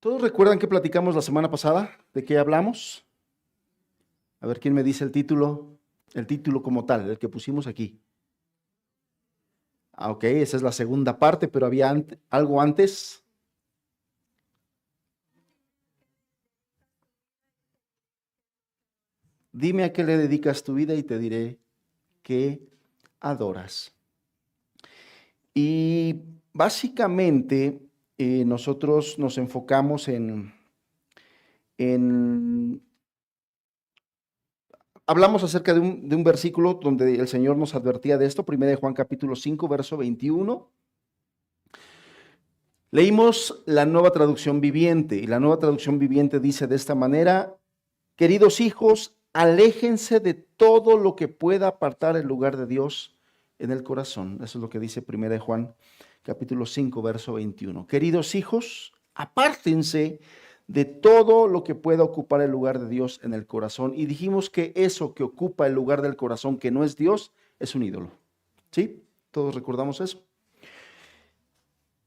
¿Todos recuerdan que platicamos la semana pasada? ¿De qué hablamos? A ver, ¿quién me dice el título? El título como tal, el que pusimos aquí. Ok, esa es la segunda parte, pero había algo antes. Dime a qué le dedicas tu vida y te diré qué adoras. Y básicamente nosotros nos enfocamos en hablamos acerca de un versículo donde el Señor nos advertía de esto, 1 de Juan capítulo 5, verso 21. Leímos la Nueva Traducción Viviente y la Nueva Traducción Viviente dice de esta manera: queridos hijos, aléjense de todo lo que pueda apartar el lugar de Dios en el corazón. Eso es lo que dice 1 de Juan capítulo 5, verso 21. Queridos hijos, apártense de todo lo que pueda ocupar el lugar de Dios en el corazón. Y dijimos que eso que ocupa el lugar del corazón, que no es Dios, es un ídolo. ¿Sí? ¿Todos recordamos eso?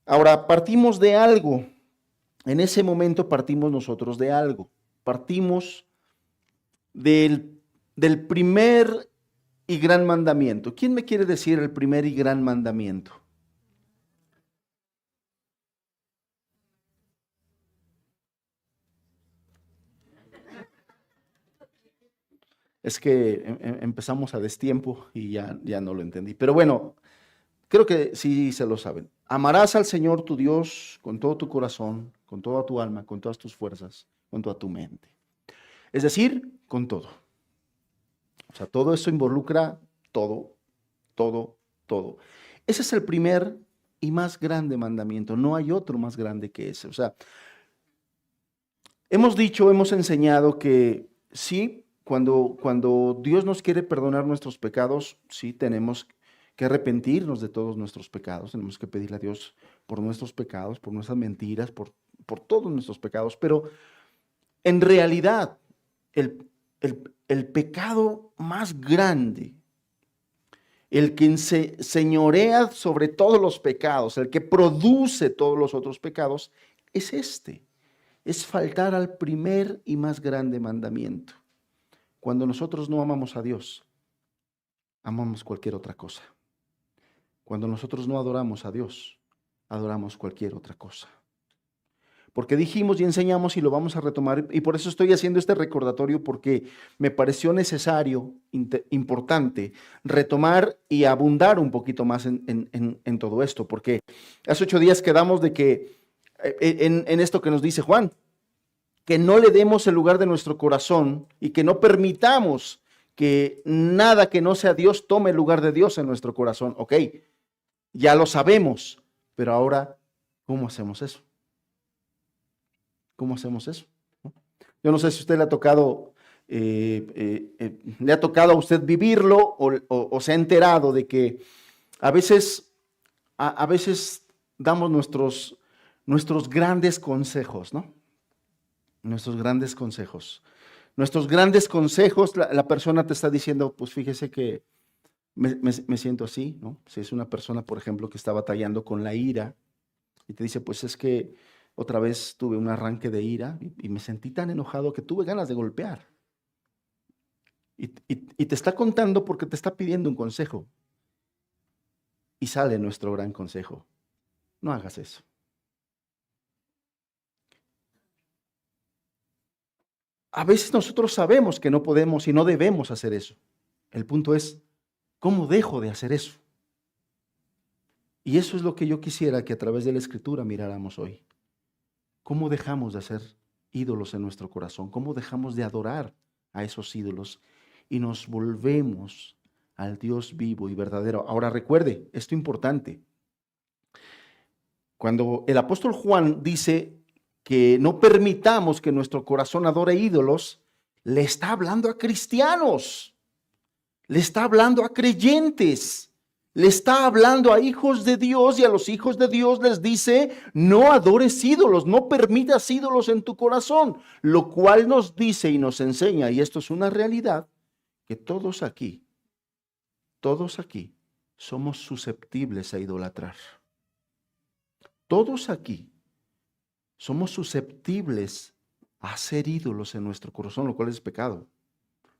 Ahora, partimos de algo. En ese momento partimos nosotros de algo. Partimos del primer y gran mandamiento. ¿Quién me quiere decir el primer y gran mandamiento? Es que empezamos a destiempo y ya no lo entendí. Pero bueno, creo que sí se lo saben. Amarás al Señor tu Dios con todo tu corazón, con toda tu alma, con todas tus fuerzas, con toda tu mente. Es decir, con todo. O sea, todo eso involucra todo, todo, todo. Ese es el primer y más grande mandamiento. No hay otro más grande que ese. O sea, hemos dicho, hemos enseñado que sí, cuando Dios nos quiere perdonar nuestros pecados, sí tenemos que arrepentirnos de todos nuestros pecados. Tenemos que pedirle a Dios por nuestros pecados, por nuestras mentiras, por todos nuestros pecados. Pero en realidad, el pecado más grande, el que se señorea sobre todos los pecados, el que produce todos los otros pecados, es este. Es faltar al primer y más grande mandamiento. Cuando nosotros no amamos a Dios, amamos cualquier otra cosa. Cuando nosotros no adoramos a Dios, adoramos cualquier otra cosa. Porque dijimos y enseñamos y lo vamos a retomar, y por eso estoy haciendo este recordatorio, porque me pareció necesario, importante, retomar y abundar un poquito más en todo esto, porque hace 8 días quedamos de que en esto que nos dice Juan, que no le demos el lugar de nuestro corazón y que no permitamos que nada que no sea Dios tome el lugar de Dios en nuestro corazón. Ok, ya lo sabemos, pero ahora, ¿cómo hacemos eso? ¿Cómo hacemos eso? Yo no sé si a usted le ha tocado, le ha tocado a usted vivirlo o se ha enterado de que a veces, a veces damos nuestros grandes consejos, ¿no? Nuestros grandes consejos. Nuestros grandes consejos, la persona te está diciendo, pues fíjese que me siento así, ¿no? Si es una persona, por ejemplo, que está batallando con la ira y te dice, pues es que otra vez tuve un arranque de ira y me sentí tan enojado que tuve ganas de golpear. Y te está contando porque te está pidiendo un consejo. Y sale nuestro gran consejo. No hagas eso. A veces nosotros sabemos que no podemos y no debemos hacer eso. El punto es, ¿cómo dejo de hacer eso? Y eso es lo que yo quisiera que a través de la Escritura miráramos hoy. ¿Cómo dejamos de hacer ídolos en nuestro corazón? ¿Cómo dejamos de adorar a esos ídolos y nos volvemos al Dios vivo y verdadero? Ahora recuerde, esto importante. Cuando el apóstol Juan dice que no permitamos que nuestro corazón adore ídolos, le está hablando a cristianos, le está hablando a creyentes, le está hablando a hijos de Dios, y a los hijos de Dios les dice: no adores ídolos, no permitas ídolos en tu corazón, lo cual nos dice y nos enseña, y esto es una realidad, que todos aquí somos susceptibles a idolatrar. Todos aquí somos susceptibles a hacer ídolos en nuestro corazón, lo cual es pecado,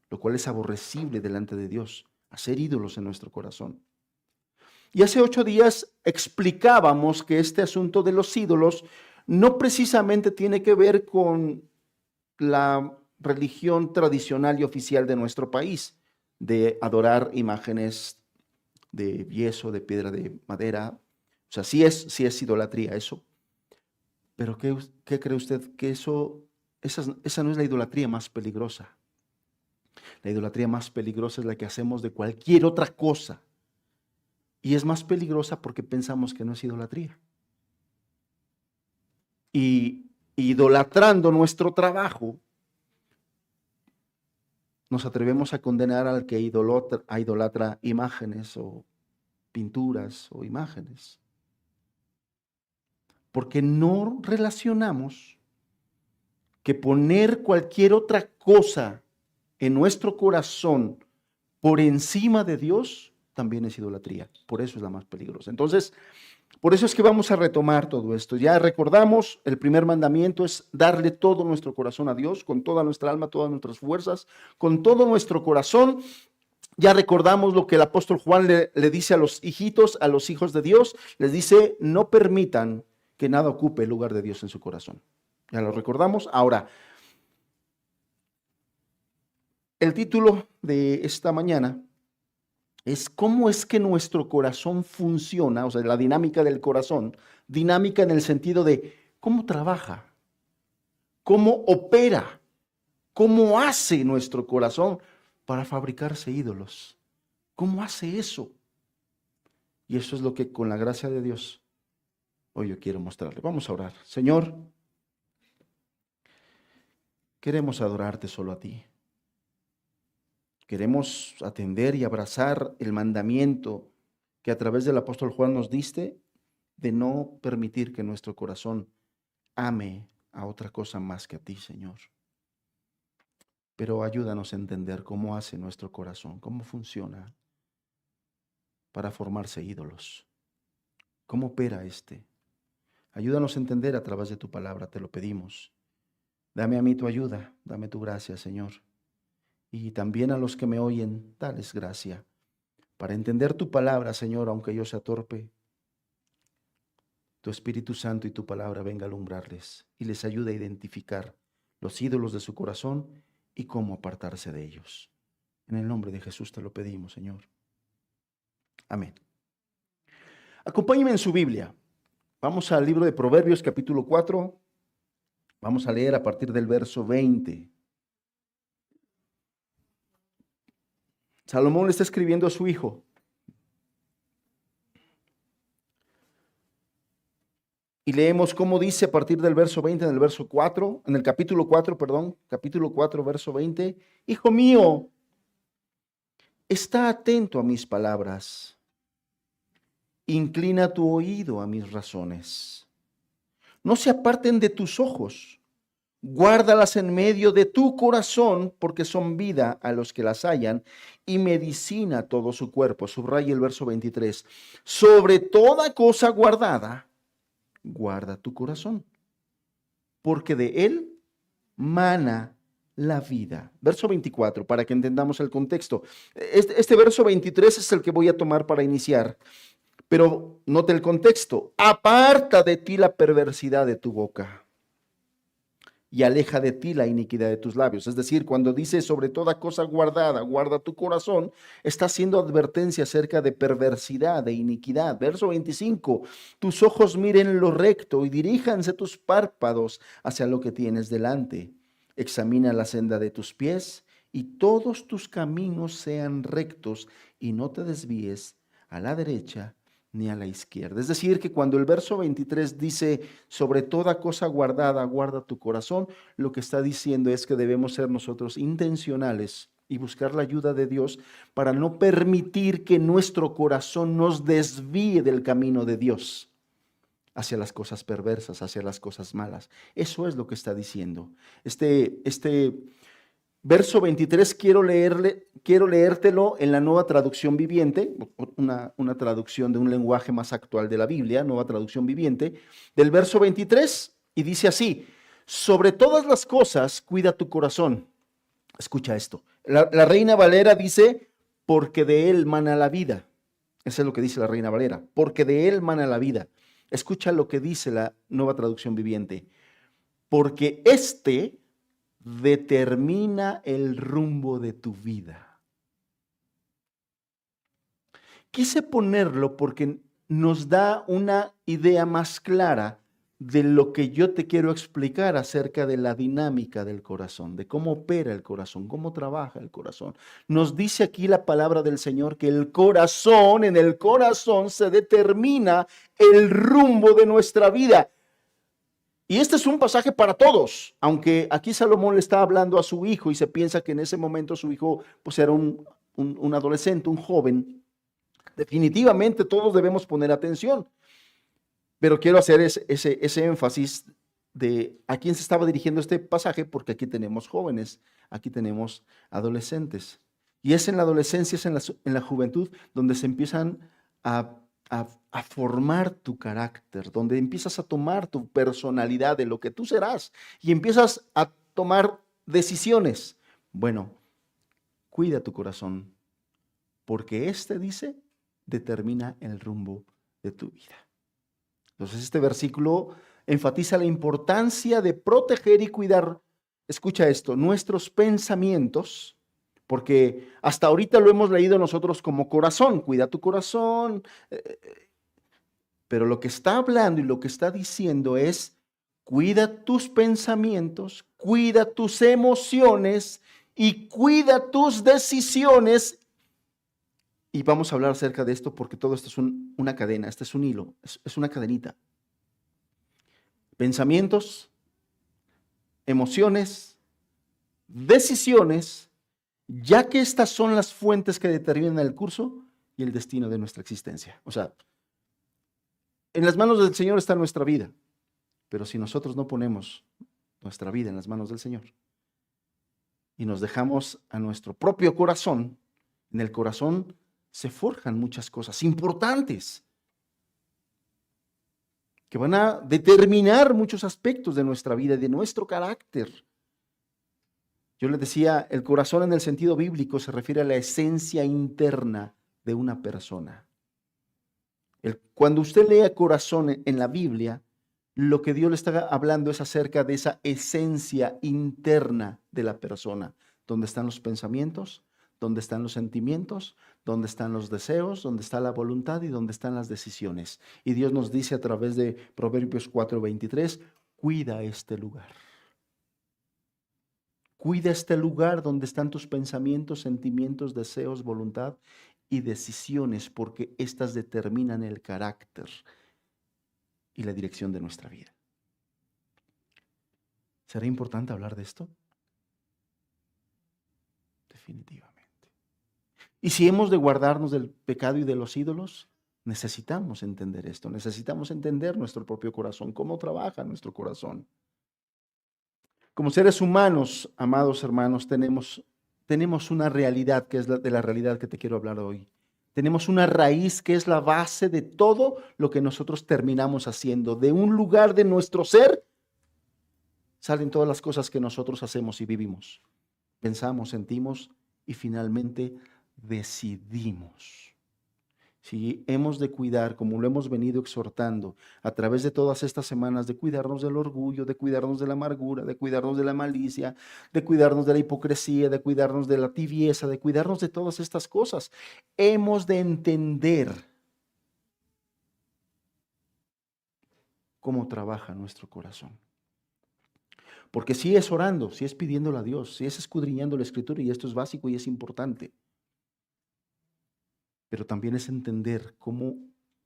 lo cual es aborrecible delante de Dios, hacer ídolos en nuestro corazón. Y hace 8 días explicábamos que este asunto de los ídolos no precisamente tiene que ver con la religión tradicional y oficial de nuestro país, de adorar imágenes de yeso, de piedra, de madera. O sea, sí es idolatría eso. Pero ¿qué cree usted? Que esa no es la idolatría más peligrosa. La idolatría más peligrosa es la que hacemos de cualquier otra cosa. Y es más peligrosa porque pensamos que no es idolatría. Y idolatrando nuestro trabajo, nos atrevemos a condenar al que idolatra imágenes o pinturas o imágenes. Porque no relacionamos que poner cualquier otra cosa en nuestro corazón por encima de Dios también es idolatría. Por eso es la más peligrosa. Entonces, por eso es que vamos a retomar todo esto. Ya recordamos, el primer mandamiento es darle todo nuestro corazón a Dios, con toda nuestra alma, todas nuestras fuerzas, con todo nuestro corazón. Ya recordamos lo que el apóstol Juan le dice a los hijitos, a los hijos de Dios. Les dice, no permitan que nada ocupe el lugar de Dios en su corazón. Ya lo recordamos. Ahora, el título de esta mañana es cómo es que nuestro corazón funciona, o sea, la dinámica del corazón, dinámica en el sentido de cómo trabaja, cómo opera, cómo hace nuestro corazón para fabricarse ídolos. ¿Cómo hace eso? Y eso es lo que con la gracia de Dios hoy yo quiero mostrarle. Vamos a orar. Señor, queremos adorarte solo a ti. Queremos atender y abrazar el mandamiento que a través del apóstol Juan nos diste de no permitir que nuestro corazón ame a otra cosa más que a ti, Señor. Pero ayúdanos a entender cómo hace nuestro corazón, cómo funciona para formarse ídolos, cómo opera este. Ayúdanos a entender a través de tu palabra, te lo pedimos. Dame a mí tu ayuda, dame tu gracia, Señor. Y también a los que me oyen, dales gracia para entender tu palabra, Señor, aunque yo sea torpe. Tu Espíritu Santo y tu palabra venga a alumbrarles y les ayude a identificar los ídolos de su corazón y cómo apartarse de ellos. En el nombre de Jesús te lo pedimos, Señor. Amén. Acompáñenme en su Biblia. Vamos al libro de Proverbios, capítulo 4. Vamos a leer a partir del verso 20. Salomón le está escribiendo a su hijo. Y leemos cómo dice a partir del verso 20, en el verso 4, en el capítulo 4, capítulo 4, verso 20. Hijo mío, está atento a mis palabras. Inclina tu oído a mis razones. No se aparten de tus ojos. Guárdalas en medio de tu corazón, porque son vida a los que las hallan y medicina a todo su cuerpo. Subraya el verso 23. Sobre toda cosa guardada, guarda tu corazón, porque de él mana la vida. Verso 24, para que entendamos el contexto. Este verso 23 es el que voy a tomar para iniciar, pero note el contexto. Aparta de ti la perversidad de tu boca y aleja de ti la iniquidad de tus labios. Es decir, cuando dice sobre toda cosa guardada, guarda tu corazón, está haciendo advertencia acerca de perversidad, de iniquidad. Verso 25, tus ojos miren lo recto y diríjanse tus párpados hacia lo que tienes delante. Examina la senda de tus pies y todos tus caminos sean rectos y no te desvíes a la derecha ni a la izquierda. Es decir, que cuando el verso 23 dice, sobre toda cosa guardada, guarda tu corazón, lo que está diciendo es que debemos ser nosotros intencionales y buscar la ayuda de Dios para no permitir que nuestro corazón nos desvíe del camino de Dios hacia las cosas perversas, hacia las cosas malas. Eso es lo que está diciendo. Este verso 23 quiero leértelo en la Nueva Traducción Viviente, una traducción de un lenguaje más actual de la Biblia, Nueva Traducción Viviente, del verso 23 Y dice así: sobre todas las cosas, cuida tu corazón. Escucha esto. La Reina Valera dice, porque de él mana la vida. Eso es lo que dice la Reina Valera, porque de él mana la vida. Escucha lo que dice la Nueva Traducción Viviente. Porque este determina el rumbo de tu vida. Quise ponerlo porque nos da una idea más clara de lo que yo te quiero explicar acerca de la dinámica del corazón, de cómo opera el corazón, cómo trabaja el corazón. Nos dice aquí la palabra del Señor que el corazón, en el corazón se determina el rumbo de nuestra vida. Y este es un pasaje para todos, aunque aquí Salomón le está hablando a su hijo y se piensa que en ese momento su hijo pues era un adolescente, un joven. Definitivamente todos debemos poner atención, pero quiero hacer ese énfasis de a quién se estaba dirigiendo este pasaje, porque aquí tenemos jóvenes, aquí tenemos adolescentes. Y es en la adolescencia, es en la juventud donde se empiezan a formar tu carácter, donde empiezas a tomar tu personalidad de lo que tú serás y empiezas a tomar decisiones. Bueno, cuida tu corazón, porque dice, determina el rumbo de tu vida. Entonces este versículo enfatiza la importancia de proteger y cuidar, escucha esto, nuestros pensamientos, porque hasta ahorita lo hemos leído nosotros como corazón, cuida tu corazón, pero lo que está hablando y lo que está diciendo es, cuida tus pensamientos, cuida tus emociones y cuida tus decisiones. Y vamos a hablar acerca de esto porque todo esto es una cadena, este es un hilo, es una cadenita. Pensamientos, emociones, decisiones, ya que estas son las fuentes que determinan el curso y el destino de nuestra existencia. O sea, en las manos del Señor está nuestra vida, pero si nosotros no ponemos nuestra vida en las manos del Señor y nos dejamos a nuestro propio corazón, en el corazón se forjan muchas cosas importantes que van a determinar muchos aspectos de nuestra vida y de nuestro carácter. Yo les decía, el corazón en el sentido bíblico se refiere a la esencia interna de una persona. Cuando usted lee corazón en la Biblia, lo que Dios le está hablando es acerca de esa esencia interna de la persona, donde están los pensamientos, donde están los sentimientos, donde están los deseos, donde está la voluntad y donde están las decisiones. Y Dios nos dice a través de Proverbios 4:23, cuida este lugar. Cuida este lugar donde están tus pensamientos, sentimientos, deseos, voluntad y decisiones, porque éstas determinan el carácter y la dirección de nuestra vida. ¿Será importante hablar de esto? Definitivamente. Y si hemos de guardarnos del pecado y de los ídolos, necesitamos entender esto, necesitamos entender nuestro propio corazón, cómo trabaja nuestro corazón. Como seres humanos, amados hermanos, tenemos una realidad que es de la realidad que te quiero hablar hoy. Tenemos una raíz que es la base de todo lo que nosotros terminamos haciendo. De un lugar de nuestro ser salen todas las cosas que nosotros hacemos y vivimos. Pensamos, sentimos y finalmente decidimos. Si hemos de cuidar, como lo hemos venido exhortando a través de todas estas semanas, de cuidarnos del orgullo, de cuidarnos de la amargura, de cuidarnos de la malicia, de cuidarnos de la hipocresía, de cuidarnos de la tibieza, de cuidarnos de todas estas cosas, hemos de entender cómo trabaja nuestro corazón. Porque si es orando, si es pidiéndole a Dios, si es escudriñando la Escritura, y esto es básico y es importante, pero también es entender cómo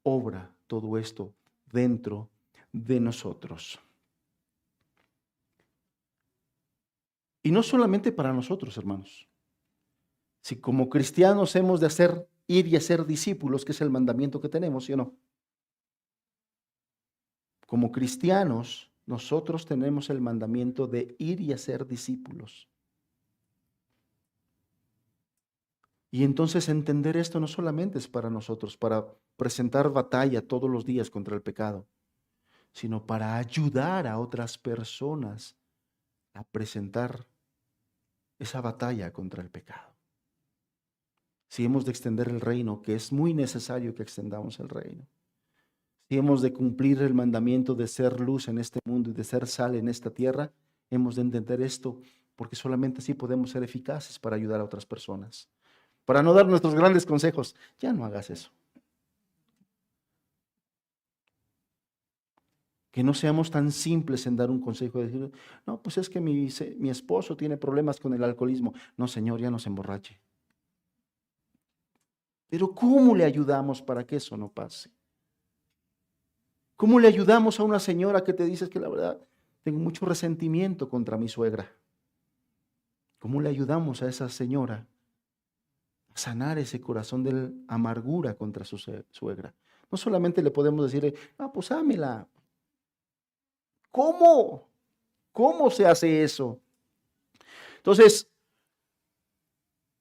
obra todo esto dentro de nosotros. Y no solamente para nosotros, hermanos. Si como cristianos hemos de ir y hacer discípulos, que es el mandamiento que tenemos, ¿sí o no? Como cristianos, nosotros tenemos el mandamiento de ir y hacer discípulos. Y entonces entender esto no solamente es para nosotros, para presentar batalla todos los días contra el pecado, sino para ayudar a otras personas a presentar esa batalla contra el pecado. Si hemos de extender el reino, que es muy necesario que extendamos el reino, si hemos de cumplir el mandamiento de ser luz en este mundo y de ser sal en esta tierra, hemos de entender esto, porque solamente así podemos ser eficaces para ayudar a otras personas. Para no dar nuestros grandes consejos, ya no hagas eso. Que no seamos tan simples en dar un consejo de decir, no, pues es que mi esposo tiene problemas con el alcoholismo. No, Señor, ya no se emborrache. Pero ¿cómo le ayudamos para que eso no pase? ¿Cómo le ayudamos a una señora que te dice que la verdad tengo mucho resentimiento contra mi suegra? ¿Cómo le ayudamos a esa señora a sanar ese corazón de amargura contra su suegra? No solamente le podemos decirle, pues ámela. ¿Cómo? ¿Cómo se hace eso? Entonces,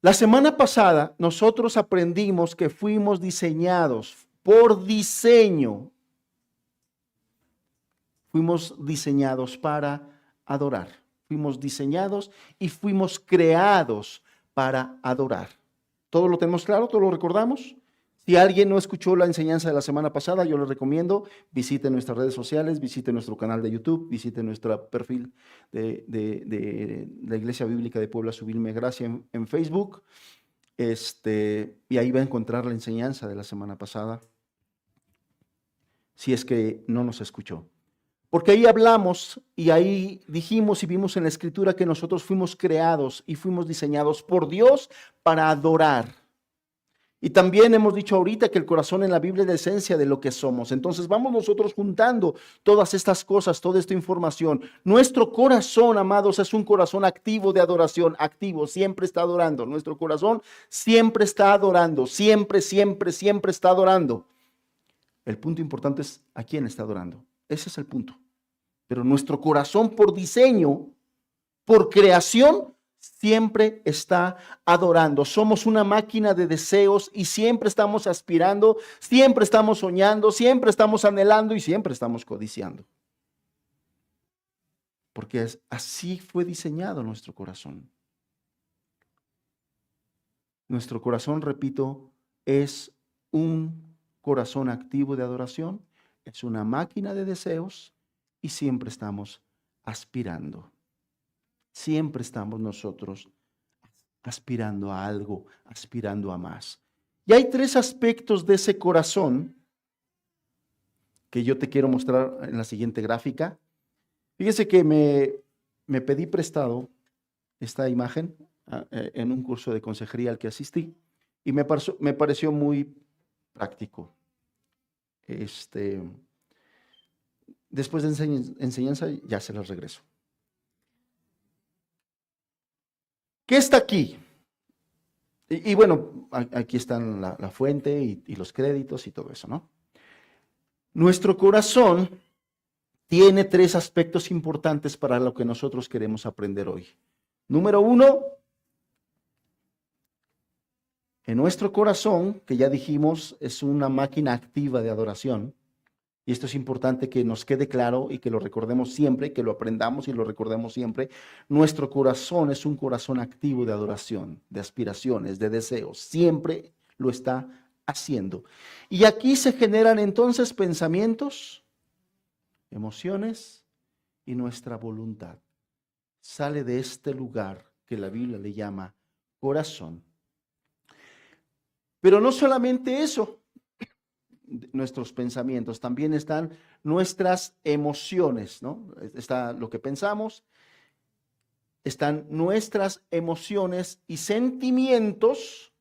la semana pasada nosotros aprendimos que fuimos diseñados por diseño. Fuimos diseñados para adorar. Fuimos diseñados y fuimos creados para adorar. ¿Todo lo tenemos claro? ¿Todo lo recordamos? Si alguien no escuchó la enseñanza de la semana pasada, yo les recomiendo, visite nuestras redes sociales, visite nuestro canal de YouTube, visite nuestro perfil de la Iglesia Bíblica de Puebla Sublime Gracia en Facebook, y ahí va a encontrar la enseñanza de la semana pasada, si es que no nos escuchó. Porque ahí hablamos y ahí dijimos y vimos en la Escritura que nosotros fuimos creados y fuimos diseñados por Dios para adorar. Y también hemos dicho ahorita que el corazón en la Biblia es la esencia de lo que somos. Entonces vamos nosotros juntando todas estas cosas, toda esta información. Nuestro corazón, amados, es un corazón activo de adoración, activo, siempre está adorando. Nuestro corazón siempre está adorando, siempre está adorando. El punto importante es a quién está adorando. Ese es el punto. Pero nuestro corazón por diseño, por creación, siempre está adorando. Somos una máquina de deseos y siempre estamos aspirando, siempre estamos soñando, siempre estamos anhelando y siempre estamos codiciando. Porque así fue diseñado nuestro corazón. Nuestro corazón, repito, es un corazón activo de adoración, es una máquina de deseos y siempre estamos aspirando. Siempre estamos nosotros aspirando a algo, aspirando a más. Y hay tres aspectos de ese corazón que yo te quiero mostrar en la siguiente gráfica. Fíjese que me pedí prestado esta imagen en un curso de consejería al que asistí y me pareció muy práctico. Después de enseñanza ya se los regreso. ¿Qué está aquí? Y bueno, aquí están la fuente y los créditos y todo eso, ¿no? Nuestro corazón tiene tres aspectos importantes para lo que nosotros queremos aprender hoy. Número uno, en nuestro corazón, que ya dijimos, es una máquina activa de adoración. Y esto es importante que nos quede claro y que lo recordemos siempre, que lo aprendamos y lo recordemos siempre. Nuestro corazón es un corazón activo de adoración, de aspiraciones, de deseos. Siempre lo está haciendo. Y aquí se generan entonces pensamientos, emociones y nuestra voluntad. Sale de este lugar que la Biblia le llama corazón. Pero no solamente eso. Nuestros pensamientos, también están nuestras emociones, ¿no? Está lo que pensamos, están nuestras emociones y sentimientos,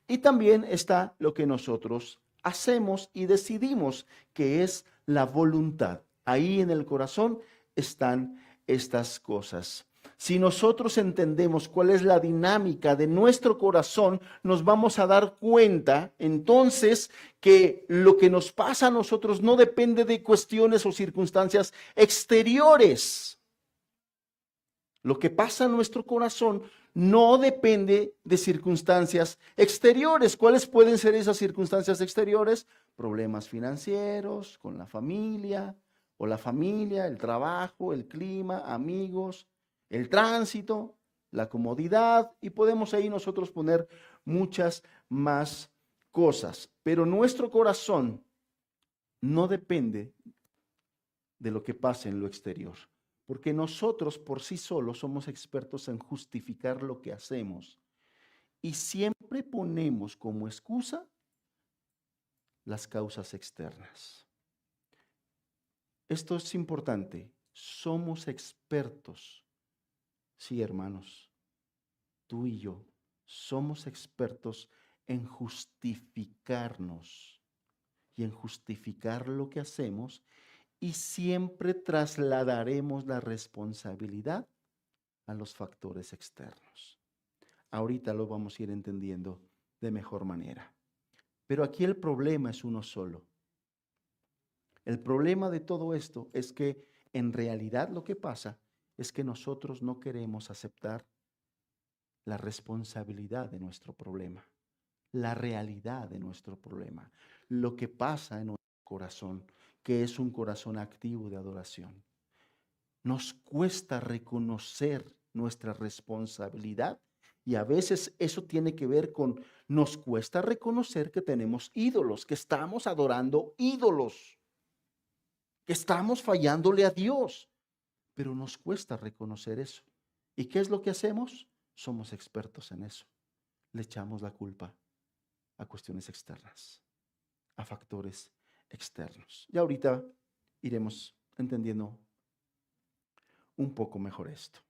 y también está lo que nosotros hacemos y decidimos, que es la voluntad. Ahí en el corazón están estas cosas. Si nosotros entendemos cuál es la dinámica de nuestro corazón, nos vamos a dar cuenta entonces que lo que nos pasa a nosotros no depende de cuestiones o circunstancias exteriores. Lo que pasa en nuestro corazón no depende de circunstancias exteriores. ¿Cuáles pueden ser esas circunstancias exteriores? problemas financieros, con la familia, o la familia, el trabajo, el clima, amigos, el tránsito, la comodidad, y podemos ahí nosotros poner muchas más cosas. Pero nuestro corazón no depende de lo que pase en lo exterior, porque nosotros por sí solos somos expertos en justificar lo que hacemos y siempre ponemos como excusa las causas externas. Esto es importante. Somos expertos. Sí, hermanos, tú y yo somos expertos en justificarnos y en justificar lo que hacemos, y siempre trasladaremos la responsabilidad a los factores externos. Ahorita lo vamos a ir entendiendo de mejor manera. Pero aquí el problema es uno solo. El problema de todo esto es que en realidad lo que pasa es que nosotros no queremos aceptar la responsabilidad de nuestro problema, la realidad de nuestro problema, lo que pasa en nuestro corazón, que es un corazón activo de adoración. Nos cuesta reconocer nuestra responsabilidad, y a veces eso tiene que ver con, nos cuesta reconocer que tenemos ídolos, que estamos adorando ídolos, que estamos fallándole a Dios, pero nos cuesta reconocer eso. ¿Y qué es lo que hacemos? Somos expertos en eso. Le echamos la culpa a cuestiones externas, a factores externos. Y ahorita iremos entendiendo un poco mejor esto.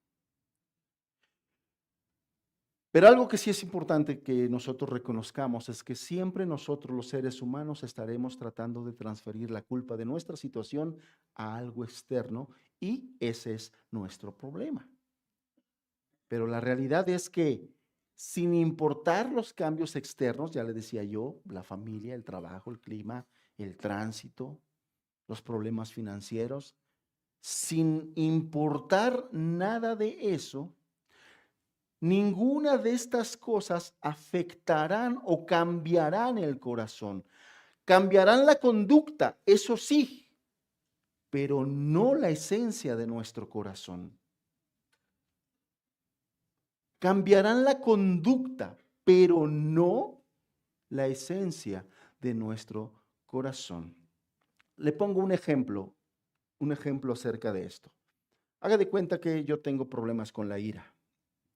Pero algo que sí es importante que nosotros reconozcamos es que siempre nosotros los seres humanos estaremos tratando de transferir la culpa de nuestra situación a algo externo, y ese es nuestro problema. Pero la realidad es que sin importar los cambios externos, ya le decía yo, la familia, el trabajo, el clima, el tránsito, los problemas financieros, sin importar nada de eso, ninguna de estas cosas afectarán o cambiarán el corazón. Cambiarán la conducta, eso sí, pero no la esencia de nuestro corazón. Cambiarán la conducta, pero no la esencia de nuestro corazón. Le pongo un ejemplo acerca de esto. Haga de cuenta que yo tengo problemas con la ira.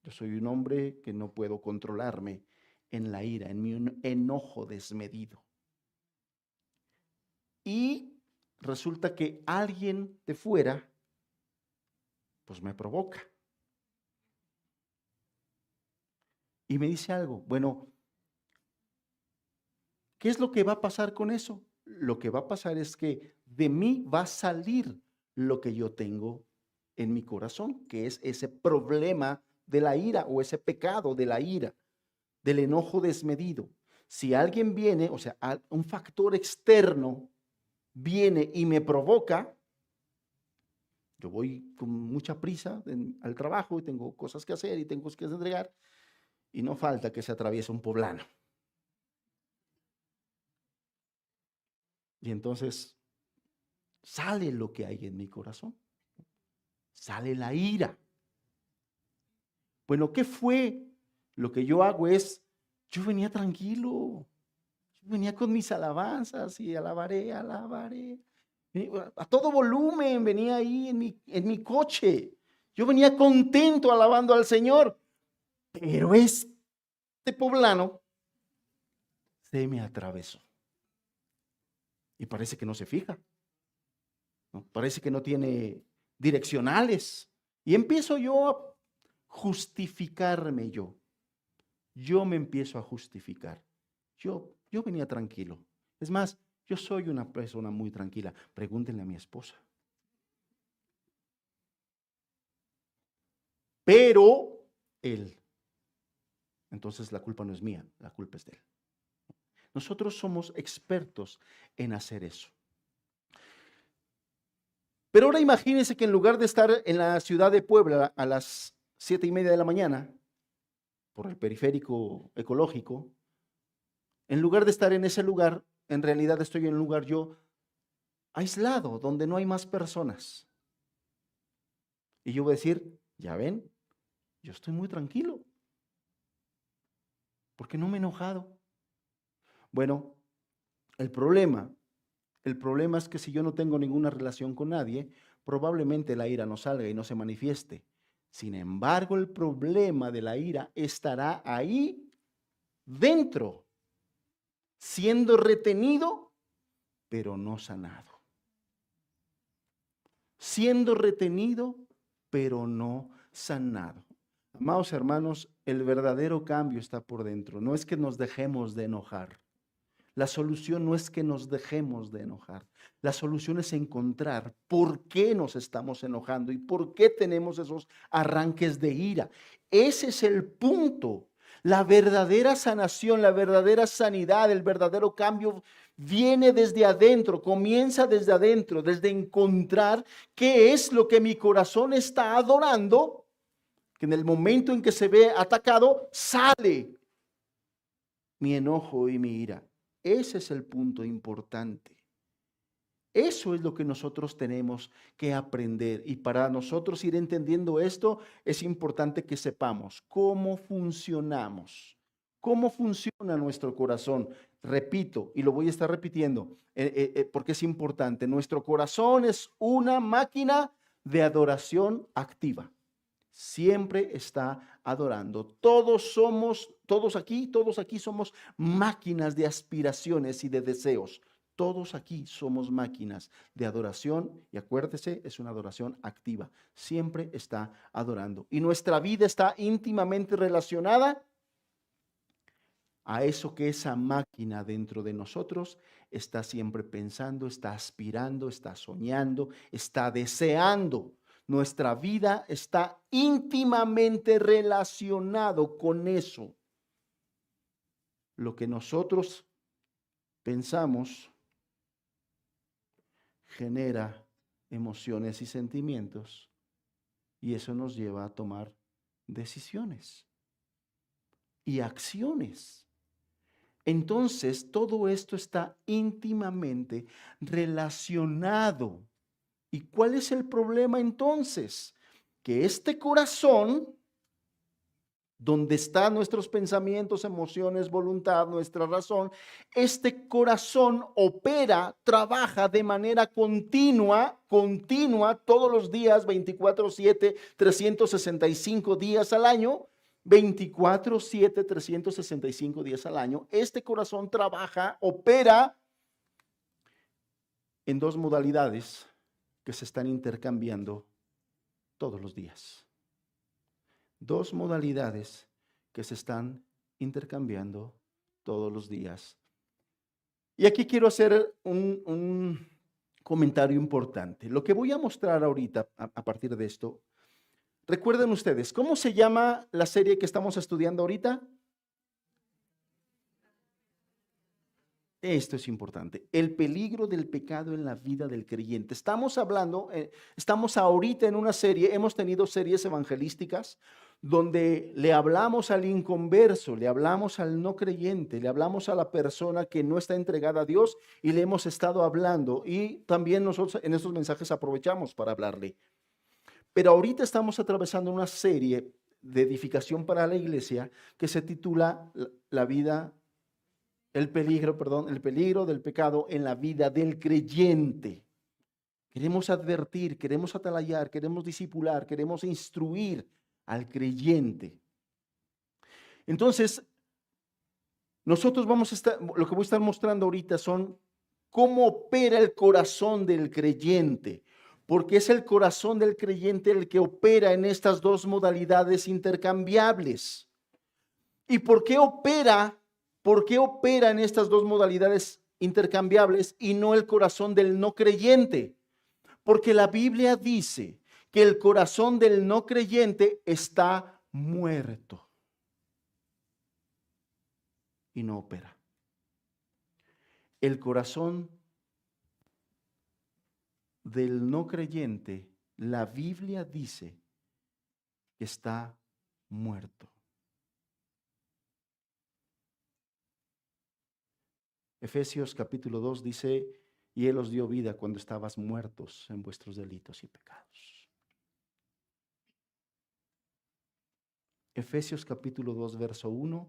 Yo soy un hombre que no puedo controlarme en la ira, en mi enojo desmedido. Y resulta que alguien de fuera, pues me provoca. Y me dice algo. Bueno, ¿qué es lo que va a pasar con eso? Lo que va a pasar es que de mí va a salir lo que yo tengo en mi corazón, que es ese problema de la ira, o ese pecado de la ira, del enojo desmedido. Si alguien viene, o sea, un factor externo viene y me provoca, yo voy con mucha prisa al trabajo y tengo cosas que hacer y tengo cosas que entregar, y no falta que se atraviese un poblano. Y entonces sale lo que hay en mi corazón, sale la ira. Bueno, ¿qué fue? Lo que yo hago es, yo venía tranquilo, yo venía con mis alabanzas y alabaré, alabaré. A todo volumen venía ahí en mi coche. Yo venía contento alabando al Señor. Pero este poblano se me atravesó. Y parece que no se fija, ¿no? Parece que no tiene direccionales. Y empiezo yo a justificarme yo. Yo me empiezo a justificar. Yo venía tranquilo. Es más, yo soy una persona muy tranquila. Pregúntenle a mi esposa. Pero él. Entonces la culpa no es mía, la culpa es de él. Nosotros somos expertos en hacer eso. Pero ahora imagínense que en lugar de estar en la ciudad de Puebla a las 7:30 de la mañana, por el periférico ecológico, en lugar de estar en ese lugar, en realidad estoy en un lugar yo aislado, donde no hay más personas. Y yo voy a decir, ya ven, yo estoy muy tranquilo, porque no me he enojado. Bueno, el problema, el problema es que si yo no tengo ninguna relación con nadie, probablemente la ira no salga y no se manifieste. Sin embargo, el problema de la ira estará ahí dentro, siendo retenido, pero no sanado. Siendo retenido, pero no sanado. Amados hermanos, el verdadero cambio está por dentro. No es que nos dejemos de enojar. La solución no es que nos dejemos de enojar. La solución es encontrar por qué nos estamos enojando y por qué tenemos esos arranques de ira. Ese es el punto. La verdadera sanación, la verdadera sanidad, el verdadero cambio viene desde adentro, comienza desde adentro, desde encontrar qué es lo que mi corazón está adorando, que en el momento en que se ve atacado, sale mi enojo y mi ira. Ese es el punto importante. Eso es lo que nosotros tenemos que aprender. Y para nosotros ir entendiendo esto, es importante que sepamos cómo funcionamos, cómo funciona nuestro corazón. Repito, y lo voy a estar repitiendo, porque es importante. Nuestro corazón es una máquina de adoración activa. Siempre está adorando. Todos aquí somos máquinas de aspiraciones y de deseos. Todos aquí somos máquinas de adoración y acuérdese, es una adoración activa. Siempre está adorando. Y nuestra vida está íntimamente relacionada a eso que esa máquina dentro de nosotros está siempre pensando, está aspirando, está soñando, está deseando. Nuestra vida está íntimamente relacionado con eso. Lo que nosotros pensamos genera emociones y sentimientos y eso nos lleva a tomar decisiones y acciones. Entonces, todo esto está íntimamente relacionado. ¿Y cuál es el problema entonces? Que este corazón, donde están nuestros pensamientos, emociones, voluntad, nuestra razón, este corazón opera, trabaja de manera continua, todos los días, 24/7, 365 días al año, 24/7, 365 días al año. Este corazón trabaja, opera en dos modalidades que se están intercambiando todos los días. Dos modalidades que se están intercambiando todos los días. Y aquí quiero hacer un comentario importante. Lo que voy a mostrar ahorita a partir de esto, recuerden ustedes, ¿cómo se llama la serie que estamos estudiando ahorita? Esto es importante. El peligro del pecado en la vida del creyente. Estamos hablando, estamos ahorita en una serie, hemos tenido series evangelísticas donde le hablamos al inconverso, le hablamos al no creyente, le hablamos a la persona que no está entregada a Dios y le hemos estado hablando. Y también nosotros en estos mensajes aprovechamos para hablarle. Pero ahorita estamos atravesando una serie de edificación para la iglesia que se titula La vida el peligro del pecado en la vida del creyente. Queremos advertir, queremos atalayar, queremos discipular, queremos instruir al creyente. Entonces, nosotros lo que voy a estar mostrando ahorita son cómo opera el corazón del creyente, porque es el corazón del creyente el que opera en estas dos modalidades intercambiables. ¿Y por qué opera? ¿Por qué opera en estas dos modalidades intercambiables y no el corazón del no creyente? Porque la Biblia dice que el corazón del no creyente está muerto y no opera. El corazón del no creyente, la Biblia dice que está muerto. Efesios capítulo 2 dice, y Él os dio vida cuando estabas muertos en vuestros delitos y pecados. Efesios capítulo 2 verso 1,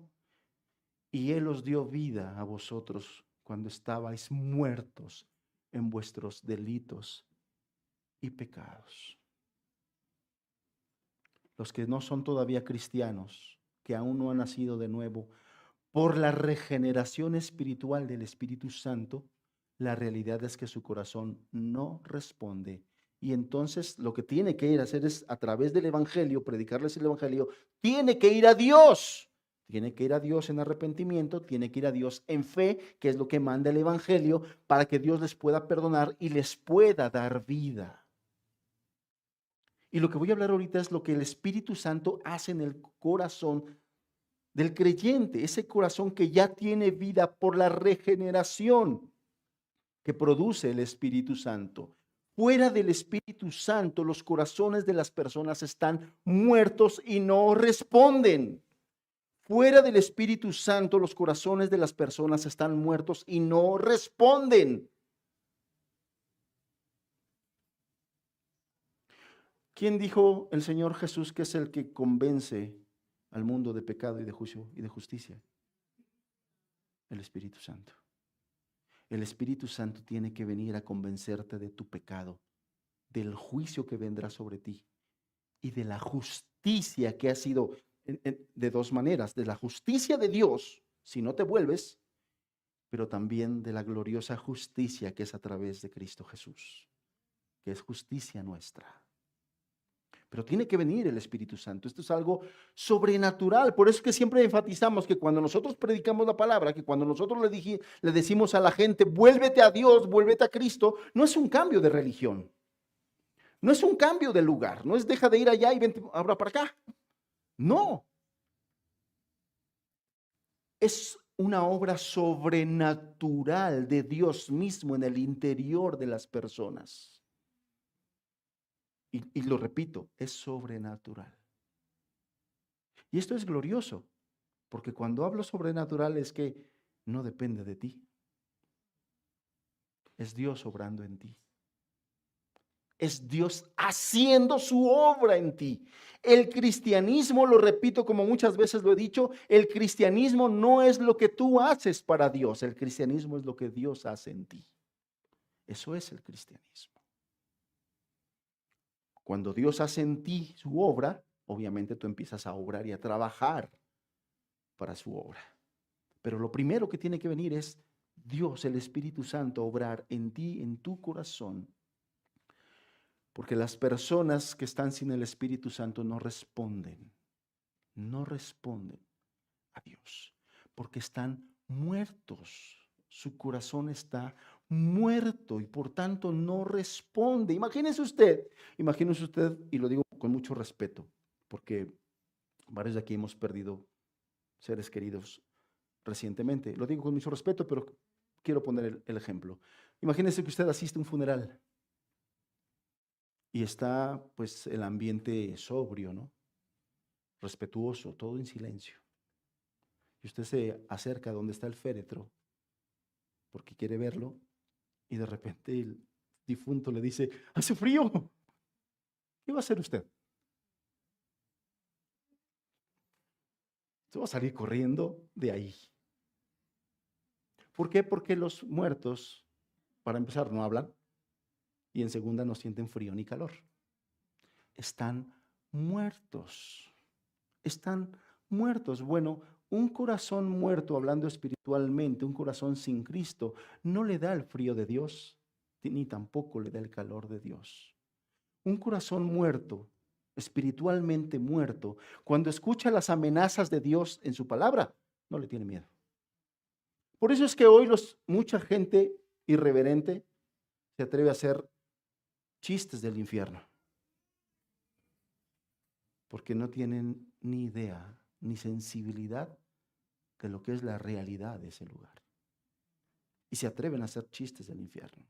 y Él os dio vida a vosotros cuando estabais muertos en vuestros delitos y pecados. Los que no son todavía cristianos, que aún no han nacido de nuevo, por la regeneración espiritual del Espíritu Santo, la realidad es que su corazón no responde. Y entonces lo que tiene que ir a hacer es, a través del Evangelio, predicarles el Evangelio, tiene que ir a Dios. Tiene que ir a Dios en arrepentimiento, tiene que ir a Dios en fe, que es lo que manda el Evangelio, para que Dios les pueda perdonar y les pueda dar vida. Y lo que voy a hablar ahorita es lo que el Espíritu Santo hace en el corazón del creyente, ese corazón que ya tiene vida por la regeneración que produce el Espíritu Santo. Fuera del Espíritu Santo, los corazones de las personas están muertos y no responden. Fuera del Espíritu Santo, los corazones de las personas están muertos y no responden. ¿Quién dijo el Señor Jesús que es el que convence al mundo de pecado y de juicio y de justicia? El Espíritu Santo. El Espíritu Santo tiene que venir a convencerte de tu pecado, del juicio que vendrá sobre ti y de la justicia que ha sido de dos maneras, de la justicia de Dios, si no te vuelves, pero también de la gloriosa justicia que es a través de Cristo Jesús, que es justicia nuestra. Pero tiene que venir el Espíritu Santo. Esto es algo sobrenatural. Por eso es que siempre enfatizamos que cuando nosotros predicamos la palabra, que cuando nosotros le decimos a la gente, vuélvete a Dios, vuélvete a Cristo, no es un cambio de religión. No es un cambio de lugar. No es deja de ir allá y vente ahora para acá. No. Es una obra sobrenatural de Dios mismo en el interior de las personas. Y lo repito, es sobrenatural. Y esto es glorioso, porque cuando hablo sobrenatural es que no depende de ti. Es Dios obrando en ti. Es Dios haciendo su obra en ti. El cristianismo, lo repito como muchas veces lo he dicho, el cristianismo no es lo que tú haces para Dios, el cristianismo es lo que Dios hace en ti. Eso es el cristianismo. Cuando Dios hace en ti su obra, obviamente tú empiezas a obrar y a trabajar para su obra. Pero lo primero que tiene que venir es Dios, el Espíritu Santo, obrar en ti, en tu corazón. Porque las personas que están sin el Espíritu Santo no responden a Dios, porque están muertos. Su corazón está muerto y por tanto no responde. Imagínese usted, y lo digo con mucho respeto, porque varios de aquí hemos perdido seres queridos recientemente. Lo digo con mucho respeto, pero quiero poner el ejemplo. Imagínese que usted asiste a un funeral y está pues el ambiente sobrio, ¿no? Respetuoso, todo en silencio. Y usted se acerca a donde está el féretro porque quiere verlo y de repente el difunto le dice, hace frío. ¿Qué va a hacer usted? Usted va a salir corriendo de ahí. ¿Por qué? Porque los muertos, para empezar, no hablan y en segunda no sienten frío ni calor. Están muertos. Están muertos. Bueno, un corazón muerto, hablando espiritualmente, un corazón sin Cristo, no le da el frío de Dios, ni tampoco le da el calor de Dios. Un corazón muerto, espiritualmente muerto, cuando escucha las amenazas de Dios en su palabra, no le tiene miedo. Por eso es que hoy mucha gente irreverente se atreve a hacer chistes del infierno, porque no tienen ni idea ni sensibilidad de lo que es la realidad de ese lugar. Y se atreven a hacer chistes del infierno,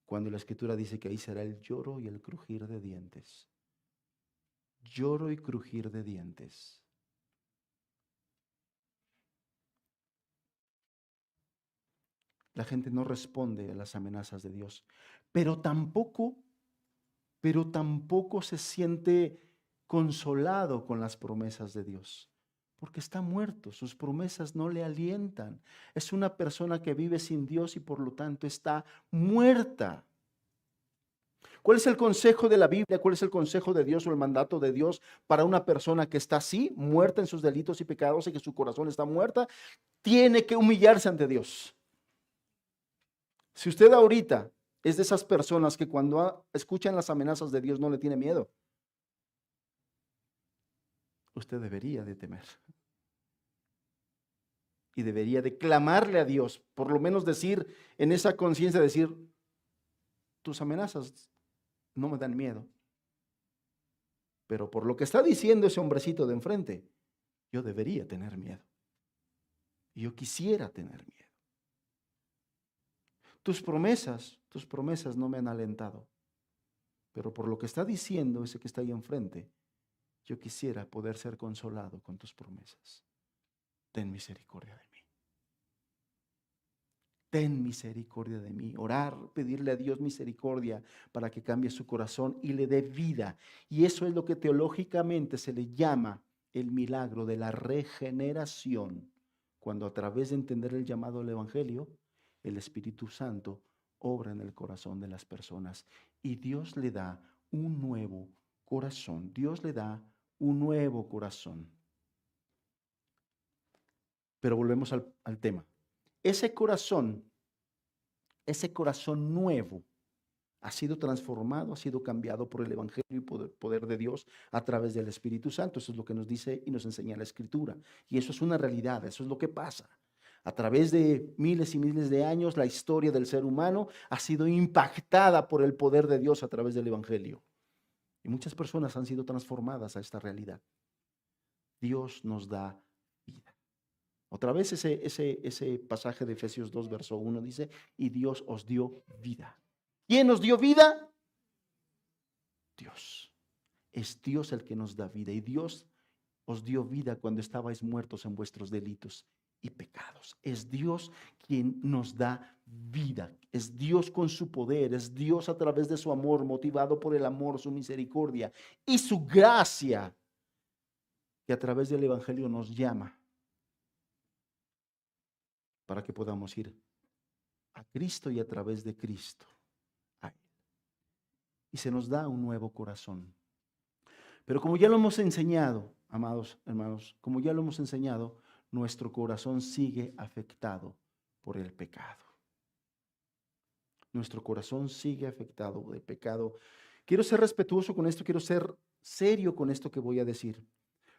cuando la Escritura dice que ahí será el lloro y el crujir de dientes. Lloro y crujir de dientes. La gente no responde a las amenazas de Dios, pero tampoco se siente consolado con las promesas de Dios, porque está muerto, sus promesas no le alientan. Es una persona que vive sin Dios y por lo tanto está muerta. ¿Cuál es el consejo de la Biblia? ¿Cuál es el consejo de Dios o el mandato de Dios para una persona que está así, muerta en sus delitos y pecados y que su corazón está muerta? Tiene que humillarse ante Dios. Si usted ahorita es de esas personas que cuando escuchan las amenazas de Dios no le tiene miedo, usted debería de temer. Y debería de clamarle a Dios, por lo menos decir en esa conciencia, decir, tus amenazas no me dan miedo. Pero por lo que está diciendo ese hombrecito de enfrente, yo debería tener miedo. Yo quisiera tener miedo. Tus promesas no me han alentado. Pero por lo que está diciendo ese que está ahí enfrente, yo quisiera poder ser consolado con tus promesas. Ten misericordia de mí. Ten misericordia de mí. Orar, pedirle a Dios misericordia para que cambie su corazón y le dé vida. Y eso es lo que teológicamente se le llama el milagro de la regeneración. Cuando a través de entender el llamado del Evangelio, el Espíritu Santo obra en el corazón de las personas y Dios le da un nuevo corazón. Dios le da un nuevo corazón. Pero volvemos al tema. Ese corazón nuevo ha sido transformado, ha sido cambiado por el Evangelio y poder de Dios a través del Espíritu Santo. Eso es lo que nos dice y nos enseña la Escritura. Y eso es una realidad, eso es lo que pasa. A través de miles y miles de años, la historia del ser humano ha sido impactada por el poder de Dios a través del Evangelio. Y muchas personas han sido transformadas a esta realidad. Dios nos da vida. Otra vez ese pasaje de Efesios 2, verso 1 dice, y Dios os dio vida. ¿Quién nos dio vida? Dios. Es Dios el que nos da vida. Y Dios os dio vida cuando estabais muertos en vuestros delitos y pecados. Es Dios quien nos da vida. Es Dios con su poder. Es Dios a través de su amor, motivado por el amor, su misericordia y su gracia, que a través del Evangelio nos llama para que podamos ir a Cristo y a través de Cristo a Él. Y se nos da un nuevo corazón. Pero como ya lo hemos enseñado, amados hermanos, como ya lo hemos enseñado, nuestro corazón sigue afectado por el pecado. Nuestro corazón sigue afectado por el pecado. Quiero ser respetuoso con esto, quiero ser serio con esto que voy a decir.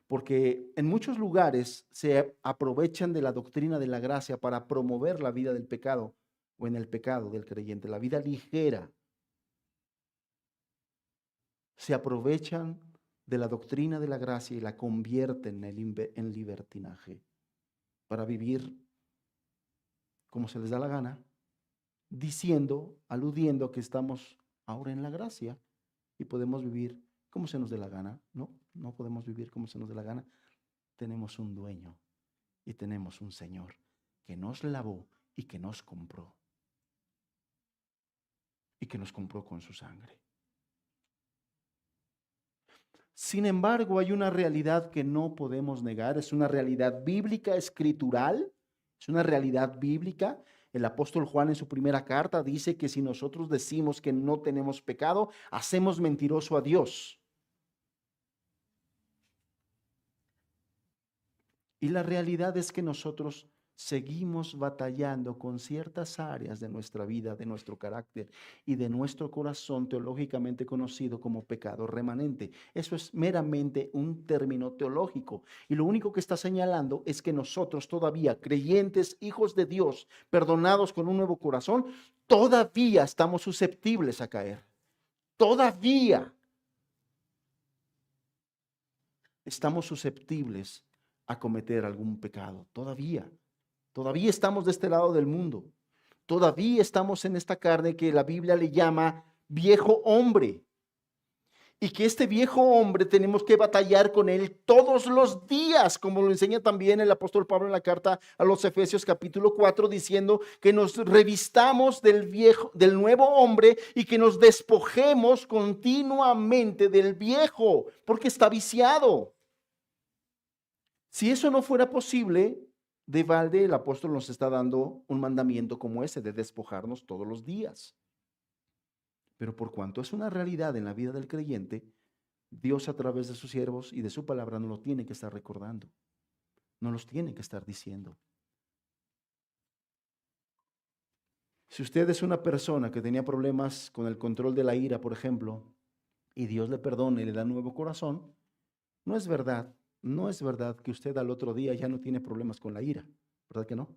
Porque en muchos lugares se aprovechan de la doctrina de la gracia para promover la vida del pecado o en el pecado del creyente, la vida ligera. Se aprovechan de la doctrina de la gracia y la convierten en libertinaje para vivir como se les da la gana, diciendo, aludiendo que estamos ahora en la gracia y podemos vivir como se nos dé la gana. No podemos vivir como se nos dé la gana. Tenemos un dueño y tenemos un Señor que nos lavó y que nos compró. Y que nos compró con su sangre. Sin embargo, hay una realidad que no podemos negar, es una realidad bíblica, escritural, es una realidad bíblica. El apóstol Juan en su primera carta dice que si nosotros decimos que no tenemos pecado, hacemos mentiroso a Dios. Y la realidad es que nosotros seguimos batallando con ciertas áreas de nuestra vida, de nuestro carácter y de nuestro corazón, teológicamente conocido como pecado remanente. Eso es meramente un término teológico. Y lo único que está señalando es que nosotros todavía, creyentes, hijos de Dios, perdonados con un nuevo corazón, todavía estamos susceptibles a caer. Todavía estamos susceptibles a cometer algún pecado. Todavía estamos de este lado del mundo. Todavía estamos en esta carne que la Biblia le llama viejo hombre. Y que este viejo hombre tenemos que batallar con él todos los días, como lo enseña también el apóstol Pablo en la carta a los Efesios capítulo 4, diciendo que nos revistamos del nuevo hombre y que nos despojemos continuamente del viejo, porque está viciado. Si eso no fuera posible, de balde el apóstol nos está dando un mandamiento como ese, de despojarnos todos los días. Pero por cuanto es una realidad en la vida del creyente, Dios a través de sus siervos y de su palabra nos lo tiene que estar recordando, nos los tiene que estar diciendo. Si usted es una persona que tenía problemas con el control de la ira, por ejemplo, y Dios le perdona y le da un nuevo corazón, no es verdad, no es verdad que usted al otro día ya no tiene problemas con la ira, ¿verdad que no?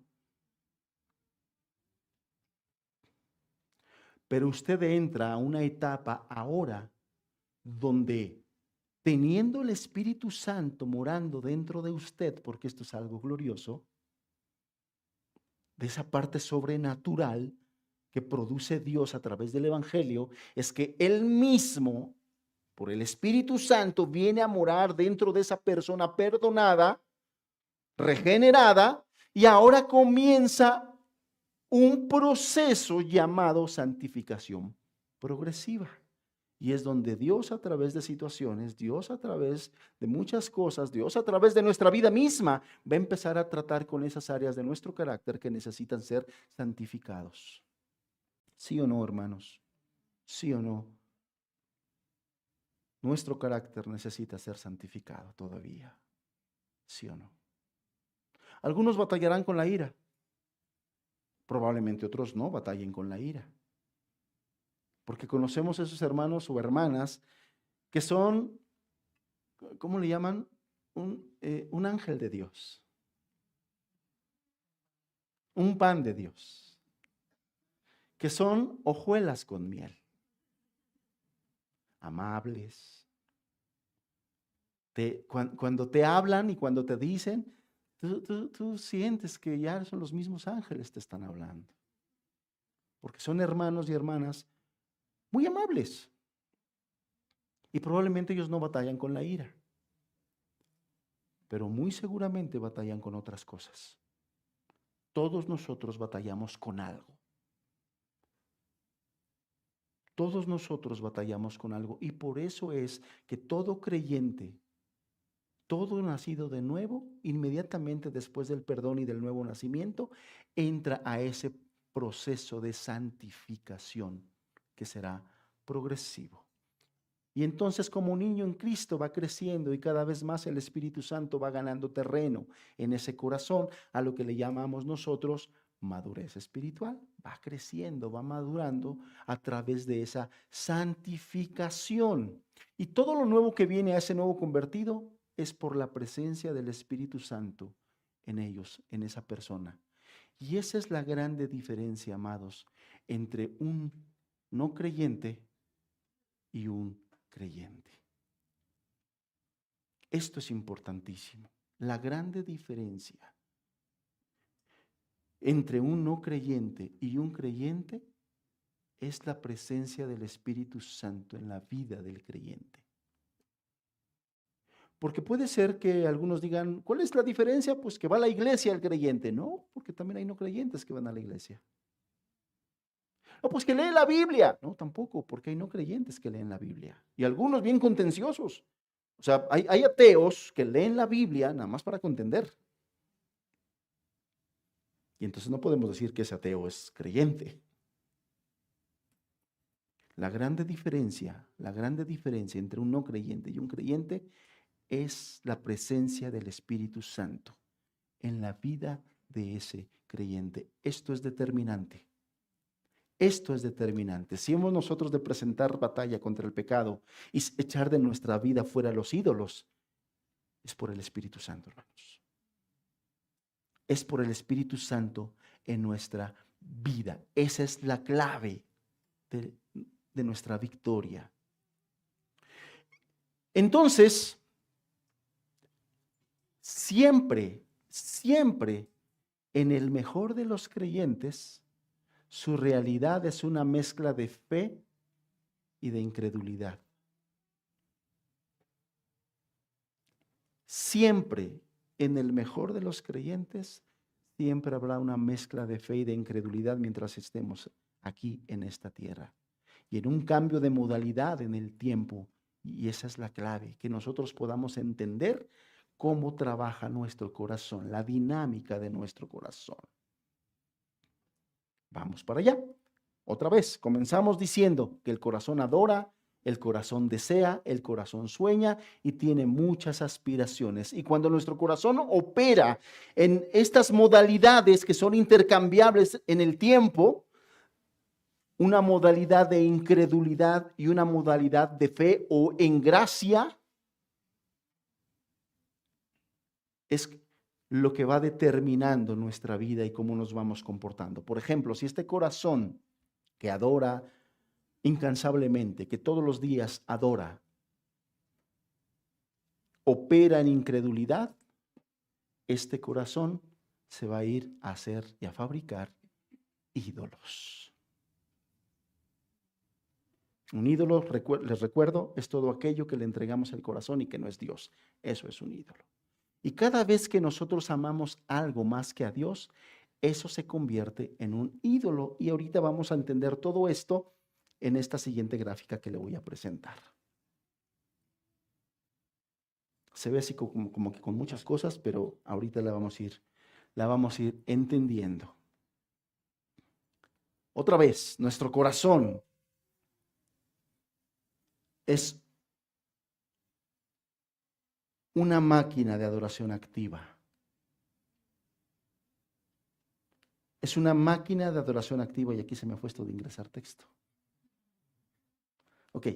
Pero usted entra a una etapa ahora donde, teniendo el Espíritu Santo morando dentro de usted, porque esto es algo glorioso, de esa parte sobrenatural que produce Dios a través del Evangelio, es que Él mismo, por el Espíritu Santo, viene a morar dentro de esa persona perdonada, regenerada, y ahora comienza un proceso llamado santificación progresiva. Y es donde Dios a través de situaciones, Dios a través de muchas cosas, Dios a través de nuestra vida misma, va a empezar a tratar con esas áreas de nuestro carácter que necesitan ser santificados. ¿Sí o no, hermanos? ¿Sí o no? Nuestro carácter necesita ser santificado todavía. ¿Sí o no? Algunos batallarán con la ira. Probablemente otros no batallen con la ira. Porque conocemos a esos hermanos o hermanas que son, ¿cómo le llaman? Un ángel de Dios. Un pan de Dios. Que son hojuelas con miel. Amables. Cuando te hablan y cuando te dicen, tú sientes que ya son los mismos ángeles te están hablando. Porque son hermanos y hermanas muy amables. Y probablemente ellos no batallan con la ira. Pero muy seguramente batallan con otras cosas. Todos nosotros batallamos con algo. Todos nosotros batallamos con algo. Y por eso es que todo creyente, todo nacido de nuevo, inmediatamente después del perdón y del nuevo nacimiento, entra a ese proceso de santificación que será progresivo. Y entonces, como un niño en Cristo va creciendo y cada vez más el Espíritu Santo va ganando terreno en ese corazón, a lo que le llamamos nosotros madurez espiritual. Va creciendo, va madurando a través de esa santificación. Y todo lo nuevo que viene a ese nuevo convertido es por la presencia del Espíritu Santo en ellos, en esa persona. Y esa es la grande diferencia, amados, entre un no creyente y un creyente. Esto es importantísimo. La grande diferencia entre un no creyente y un creyente es la presencia del Espíritu Santo en la vida del creyente. Porque puede ser que algunos digan, ¿cuál es la diferencia? Pues que va a la iglesia el creyente. No, porque también hay no creyentes que van a la iglesia. No, pues que lee la Biblia. No, tampoco, porque hay no creyentes que leen la Biblia. Y algunos bien contenciosos. O sea, hay ateos que leen la Biblia nada más para contender. Y entonces no podemos decir que ese ateo es creyente. La grande diferencia entre un no creyente y un creyente es la presencia del Espíritu Santo en la vida de ese creyente. Esto es determinante. Esto es determinante. Si hemos nosotros de presentar batalla contra el pecado y echar de nuestra vida fuera los ídolos, es por el Espíritu Santo, hermanos. Es por el Espíritu Santo en nuestra vida. Esa es la clave de nuestra victoria. Entonces, siempre en el mejor de los creyentes, su realidad es una mezcla de fe y de incredulidad. siempre, en el mejor de los creyentes, siempre habrá una mezcla de fe y de incredulidad mientras estemos aquí en esta tierra. Y en un cambio de modalidad en el tiempo, y esa es la clave, que nosotros podamos entender cómo trabaja nuestro corazón, la dinámica de nuestro corazón. Vamos para allá. Otra vez, comenzamos diciendo que el corazón adora, el corazón desea, el corazón sueña y tiene muchas aspiraciones. Y cuando nuestro corazón opera en estas modalidades que son intercambiables en el tiempo, una modalidad de incredulidad y una modalidad de fe o en gracia, es lo que va determinando nuestra vida y cómo nos vamos comportando. Por ejemplo, si este corazón que adora incansablemente, que todos los días adora, opera en incredulidad, este corazón se va a ir a hacer y a fabricar ídolos. Un ídolo, les recuerdo, es todo aquello que le entregamos al corazón y que no es Dios. Eso es un ídolo. Y cada vez que nosotros amamos algo más que a Dios, eso se convierte en un ídolo. Y ahorita vamos a entender todo esto en esta siguiente gráfica que le voy a presentar. Se ve así como que con muchas cosas, pero ahorita la vamos a ir entendiendo. Otra vez, nuestro corazón es una máquina de adoración activa. Es una máquina de adoración activa y aquí se me fue esto de ingresar texto. Ok.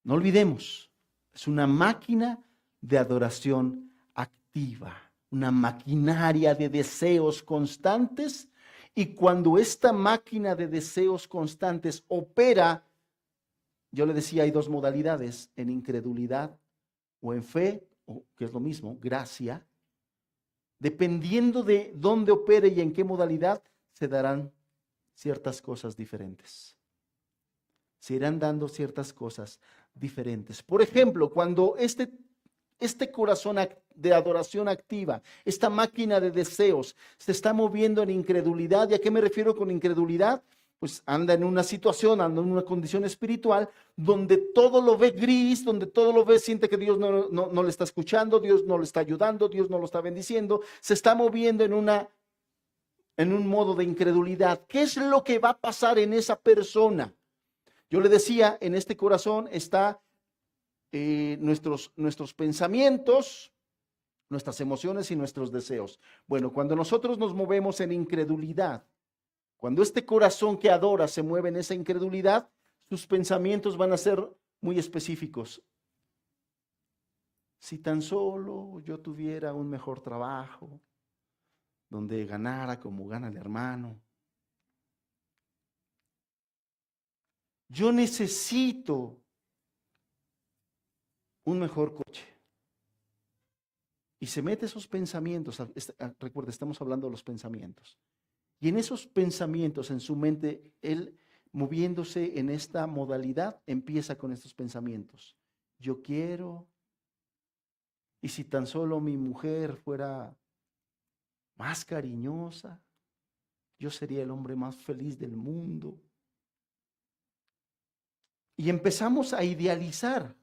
No olvidemos, es una máquina de adoración activa, una maquinaria de deseos constantes y cuando esta máquina de deseos constantes opera, yo le decía, hay dos modalidades, en incredulidad o en fe, o que es lo mismo, gracia. Dependiendo de dónde opere y en qué modalidad, se darán ciertas cosas diferentes. Se irán dando ciertas cosas diferentes. Por ejemplo, cuando este corazón de adoración activa, esta máquina de deseos, se está moviendo en incredulidad. ¿Y a qué me refiero con incredulidad? Pues anda en una situación, anda en una condición espiritual donde todo lo ve gris, donde todo lo ve, siente que Dios no le está escuchando, Dios no le está ayudando, Dios no lo está bendiciendo, se está moviendo en un modo de incredulidad. ¿Qué es lo que va a pasar en esa persona? Yo le decía, en este corazón está nuestros pensamientos, nuestras emociones y nuestros deseos. Bueno, cuando nosotros nos movemos en incredulidad, cuando este corazón que adora se mueve en esa incredulidad, sus pensamientos van a ser muy específicos. Si tan solo yo tuviera un mejor trabajo, donde ganara como gana el hermano. Yo necesito un mejor coche. Y se mete esos pensamientos, recuerda, estamos hablando de los pensamientos. Y en esos pensamientos, en su mente, él moviéndose en esta modalidad, empieza con estos pensamientos. Yo quiero, y si tan solo mi mujer fuera más cariñosa, yo sería el hombre más feliz del mundo. Y empezamos a idealizar.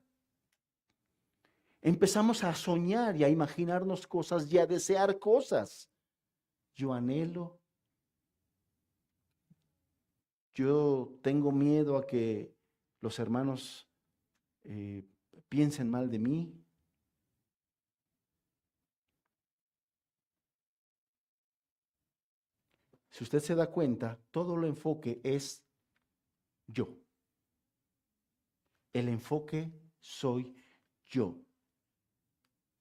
Empezamos a soñar y a imaginarnos cosas y a desear cosas. Yo anhelo. Yo tengo miedo a que los hermanos piensen mal de mí. Si usted se da cuenta, todo el enfoque es yo. El enfoque soy yo.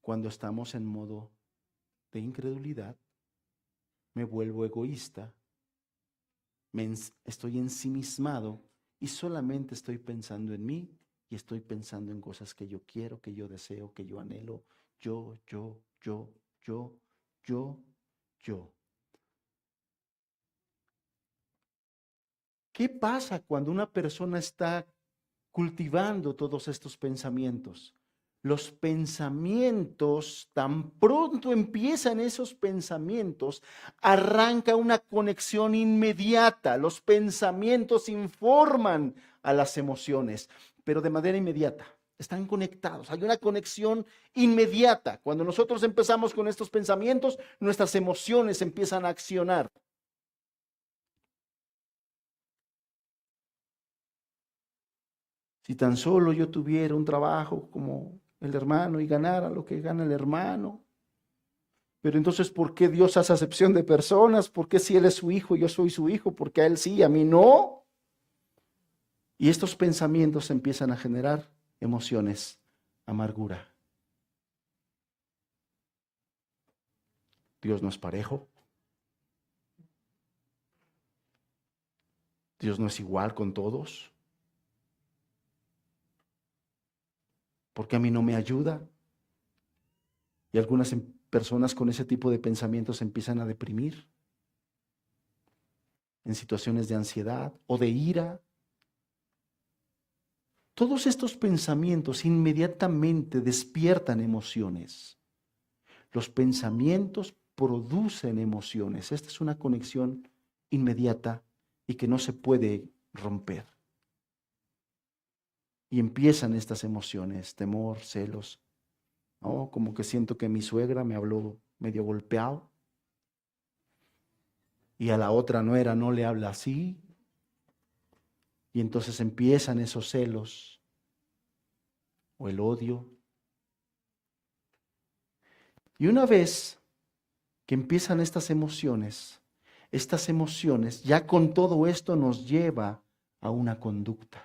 Cuando estamos en modo de incredulidad, me vuelvo egoísta, estoy ensimismado y solamente estoy pensando en mí y estoy pensando en cosas que yo quiero, que yo deseo, que yo anhelo. Yo. ¿Qué pasa cuando una persona está cultivando todos estos pensamientos? Los pensamientos, tan pronto empiezan esos pensamientos, arranca una conexión inmediata. Los pensamientos informan a las emociones, pero de manera inmediata. Están conectados, hay una conexión inmediata. Cuando nosotros empezamos con estos pensamientos, nuestras emociones empiezan a accionar. Si tan solo yo tuviera un trabajo como el hermano y ganara lo que gana el hermano. Pero entonces, ¿por qué Dios hace acepción de personas? ¿Por qué si Él es su hijo, yo soy su hijo? ¿Por qué a Él sí y a mí no? Y estos pensamientos empiezan a generar emociones, amargura. Dios no es parejo. Dios no es igual con todos. ¿Por qué a mí no me ayuda? Y algunas personas con ese tipo de pensamientos se empiezan a deprimir en situaciones de ansiedad o de ira. Todos estos pensamientos inmediatamente despiertan emociones. Los pensamientos producen emociones. Esta es una conexión inmediata y que no se puede romper. Y empiezan estas emociones, temor, celos. ¿No? Como que siento que mi suegra me habló medio golpeado y a la otra nuera no le habla así. Y entonces empiezan esos celos o el odio. Y una vez que empiezan estas emociones, ya con todo esto nos lleva a una conducta.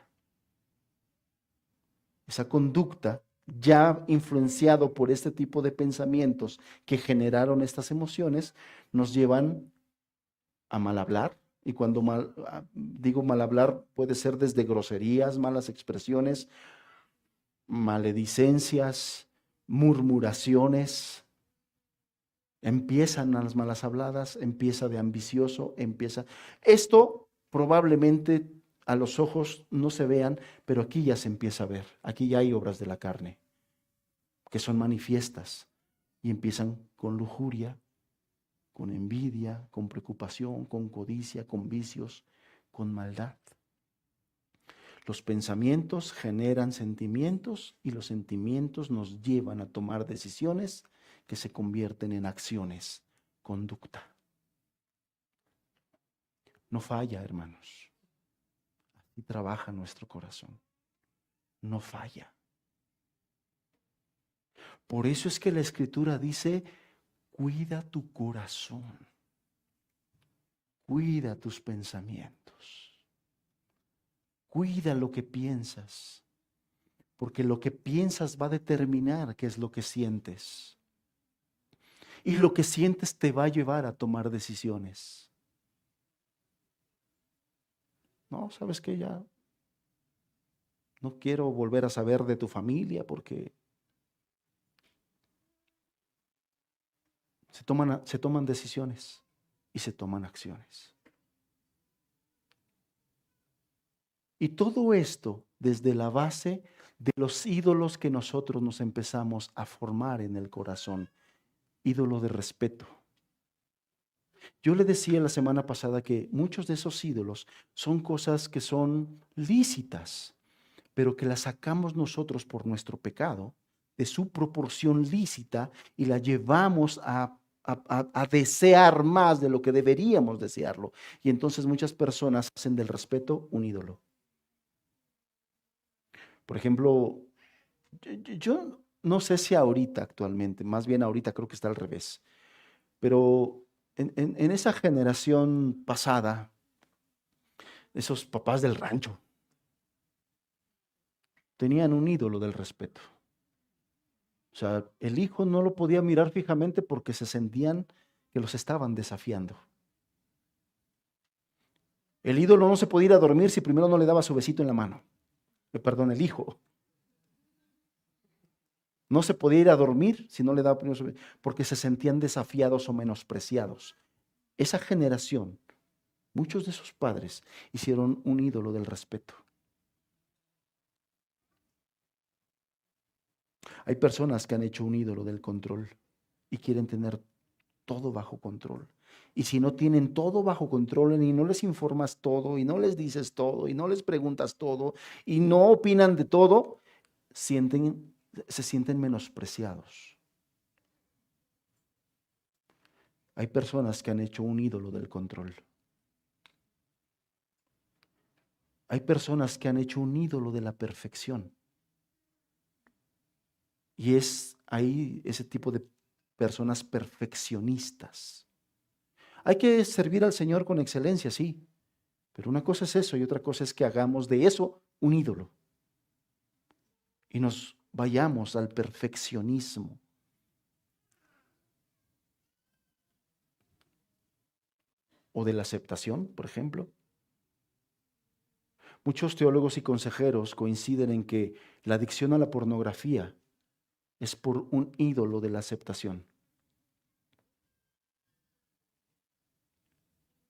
Esa conducta, ya influenciado por este tipo de pensamientos que generaron estas emociones, nos llevan a mal hablar. Y cuando digo mal hablar, puede ser desde groserías, malas expresiones, maledicencias, murmuraciones. Empiezan las malas habladas, empieza de ambicioso, empieza. Esto probablemente a los ojos no se vean, pero aquí ya se empieza a ver. Aquí ya hay obras de la carne que son manifiestas y empiezan con lujuria, con envidia, con preocupación, con codicia, con vicios, con maldad. Los pensamientos generan sentimientos y los sentimientos nos llevan a tomar decisiones que se convierten en acciones, conducta. No falla, hermanos. Así trabaja nuestro corazón. No falla. Por eso es que la Escritura dice, cuida tu corazón. Cuida tus pensamientos. Cuida lo que piensas. Porque lo que piensas va a determinar qué es lo que sientes. Y lo que sientes te va a llevar a tomar decisiones. No, ¿sabes qué? Ya no quiero volver a saber de tu familia porque se toman decisiones y se toman acciones. Y todo esto desde la base de los ídolos que nosotros nos empezamos a formar en el corazón. Ídolo de respeto. Yo le decía la semana pasada que muchos de esos ídolos son cosas que son lícitas, pero que las sacamos nosotros por nuestro pecado, de su proporción lícita, y la llevamos a desear más de lo que deberíamos desearlo. Y entonces muchas personas hacen del respeto un ídolo. Por ejemplo, yo no sé si ahorita actualmente, más bien ahorita creo que está al revés, pero en esa generación pasada, esos papás del rancho tenían un ídolo del respeto. O sea, el hijo no lo podía mirar fijamente porque se sentían que los estaban desafiando. El ídolo no se podía ir a dormir si primero no le daba su besito en la mano. Perdón, el hijo. No se podía ir a dormir si no le daba primero su besito, porque se sentían desafiados o menospreciados. Esa generación, muchos de esos padres hicieron un ídolo del respeto. Hay personas que han hecho un ídolo del control y quieren tener todo bajo control. Y si no tienen todo bajo control y no les informas todo y no les dices todo y no les preguntas todo y no opinan de todo, se sienten menospreciados. Hay personas que han hecho un ídolo del control. Hay personas que han hecho un ídolo de la perfección. Y es ahí ese tipo de personas perfeccionistas. Hay que servir al Señor con excelencia, sí, pero una cosa es eso y otra cosa es que hagamos de eso un ídolo y nos vayamos al perfeccionismo. O de la aceptación, por ejemplo. Muchos teólogos y consejeros coinciden en que la adicción a la pornografía es por un ídolo de la aceptación.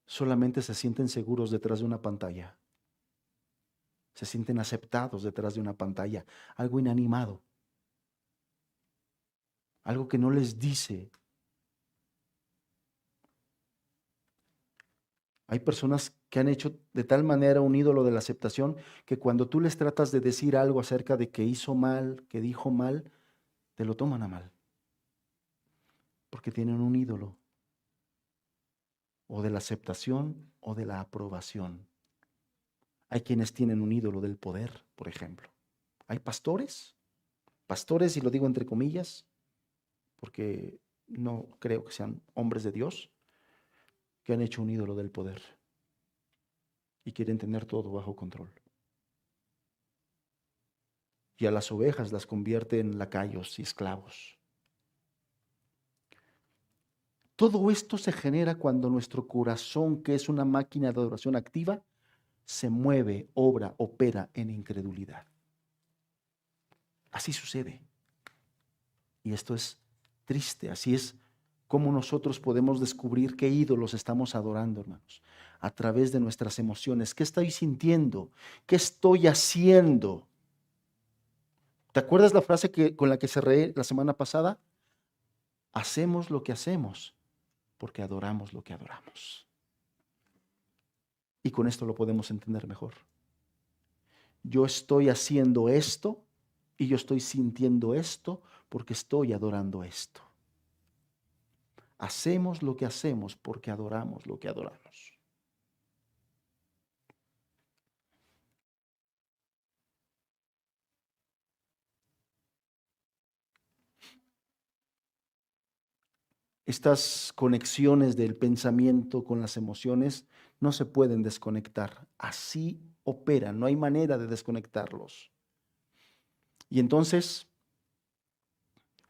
Solamente se sienten seguros detrás de una pantalla. Se sienten aceptados detrás de una pantalla. Algo inanimado. Algo que no les dice. Hay personas que han hecho de tal manera un ídolo de la aceptación que cuando tú les tratas de decir algo acerca de que hizo mal, que dijo mal, te lo toman a mal. Porque tienen un ídolo. O de la aceptación o de la aprobación. Hay quienes tienen un ídolo del poder, por ejemplo. Hay pastores, y lo digo entre comillas, porque no creo que sean hombres de Dios, que han hecho un ídolo del poder y quieren tener todo bajo control. Y a las ovejas las convierte en lacayos y esclavos. Todo esto se genera cuando nuestro corazón, que es una máquina de adoración activa, se mueve, obra, opera en incredulidad. Así sucede. Y esto es triste, así es como nosotros podemos descubrir qué ídolos estamos adorando, hermanos, a través de nuestras emociones. ¿Qué estoy sintiendo? ¿Qué estoy haciendo? ¿Te acuerdas la frase con la que cerré la semana pasada? Hacemos lo que hacemos porque adoramos lo que adoramos. Y con esto lo podemos entender mejor. Yo estoy haciendo esto y yo estoy sintiendo esto porque estoy adorando esto. Hacemos lo que hacemos porque adoramos lo que adoramos. Estas conexiones del pensamiento con las emociones no se pueden desconectar. Así operan, no hay manera de desconectarlos. Y entonces,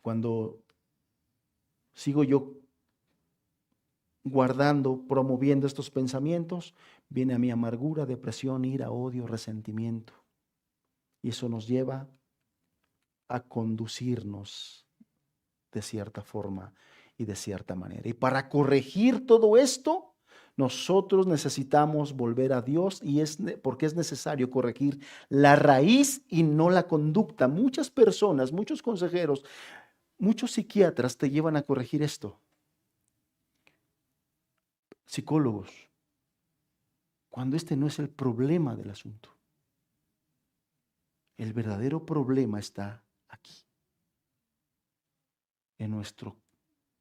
cuando sigo yo guardando, promoviendo estos pensamientos, viene a mi amargura, depresión, ira, odio, resentimiento. Y eso nos lleva a conducirnos de cierta forma y de cierta manera. Y para corregir todo esto, nosotros necesitamos volver a Dios porque es necesario corregir la raíz y no la conducta. Muchas personas, muchos consejeros, muchos psiquiatras te llevan a corregir esto. Psicólogos, cuando este no es el problema del asunto. El verdadero problema está aquí, en nuestro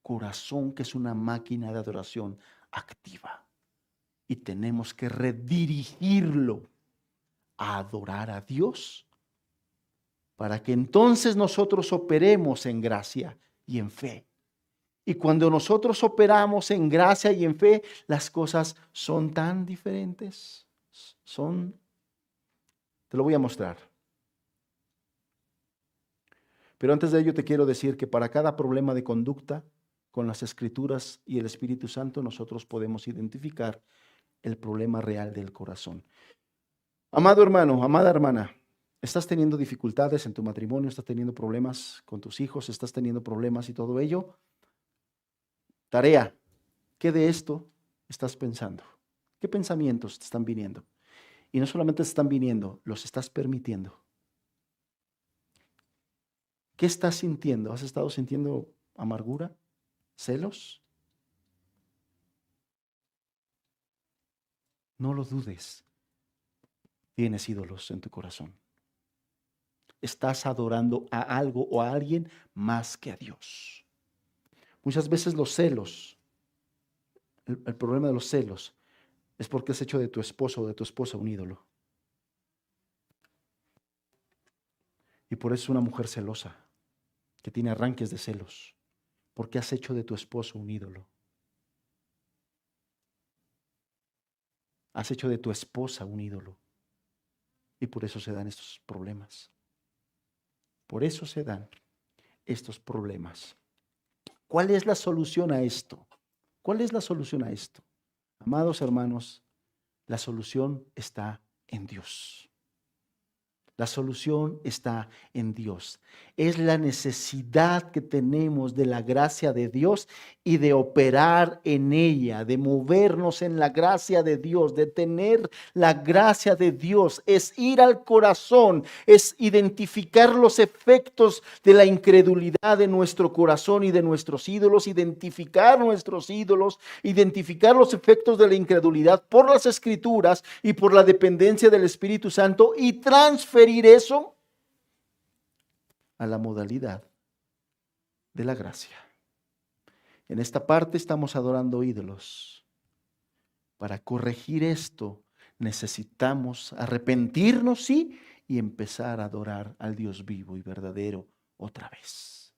corazón, que es una máquina de adoración activa. Y tenemos que redirigirlo a adorar a Dios para que entonces nosotros operemos en gracia y en fe. Y cuando nosotros operamos en gracia y en fe, las cosas son tan diferentes. Te lo voy a mostrar. Pero antes de ello te quiero decir que para cada problema de conducta, con las Escrituras y el Espíritu Santo, nosotros podemos identificar el problema real del corazón. Amado hermano, amada hermana, ¿estás teniendo dificultades en tu matrimonio? ¿Estás teniendo problemas con tus hijos? ¿Estás teniendo problemas y todo ello? Tarea, ¿qué de esto estás pensando? ¿Qué pensamientos te están viniendo? Y no solamente te están viniendo, los estás permitiendo. ¿Qué estás sintiendo? ¿Has estado sintiendo amargura? ¿Celos? No lo dudes. Tienes ídolos en tu corazón. Estás adorando a algo o a alguien más que a Dios. Muchas veces los celos, el problema de los celos es porque has hecho de tu esposo o de tu esposa un ídolo. Y por eso es una mujer celosa, que tiene arranques de celos, porque has hecho de tu esposo un ídolo. Has hecho de tu esposa un ídolo. Y por eso se dan estos problemas. Por eso se dan estos problemas. ¿Cuál es la solución a esto? ¿Cuál es la solución a esto? Amados hermanos, la solución está en Dios. La solución está en Dios. Es la necesidad que tenemos de la gracia de Dios y de operar en ella, de movernos en la gracia de Dios, de tener la gracia de Dios. Es ir al corazón, es identificar los efectos de la incredulidad de nuestro corazón y de nuestros ídolos, identificar nuestros ídolos, identificar los efectos de la incredulidad por las Escrituras y por la dependencia del Espíritu Santo y transferir eso a la modalidad de la gracia. En esta parte estamos adorando ídolos. Para corregir esto necesitamos arrepentirnos, sí, y empezar a adorar al Dios vivo y verdadero otra vez.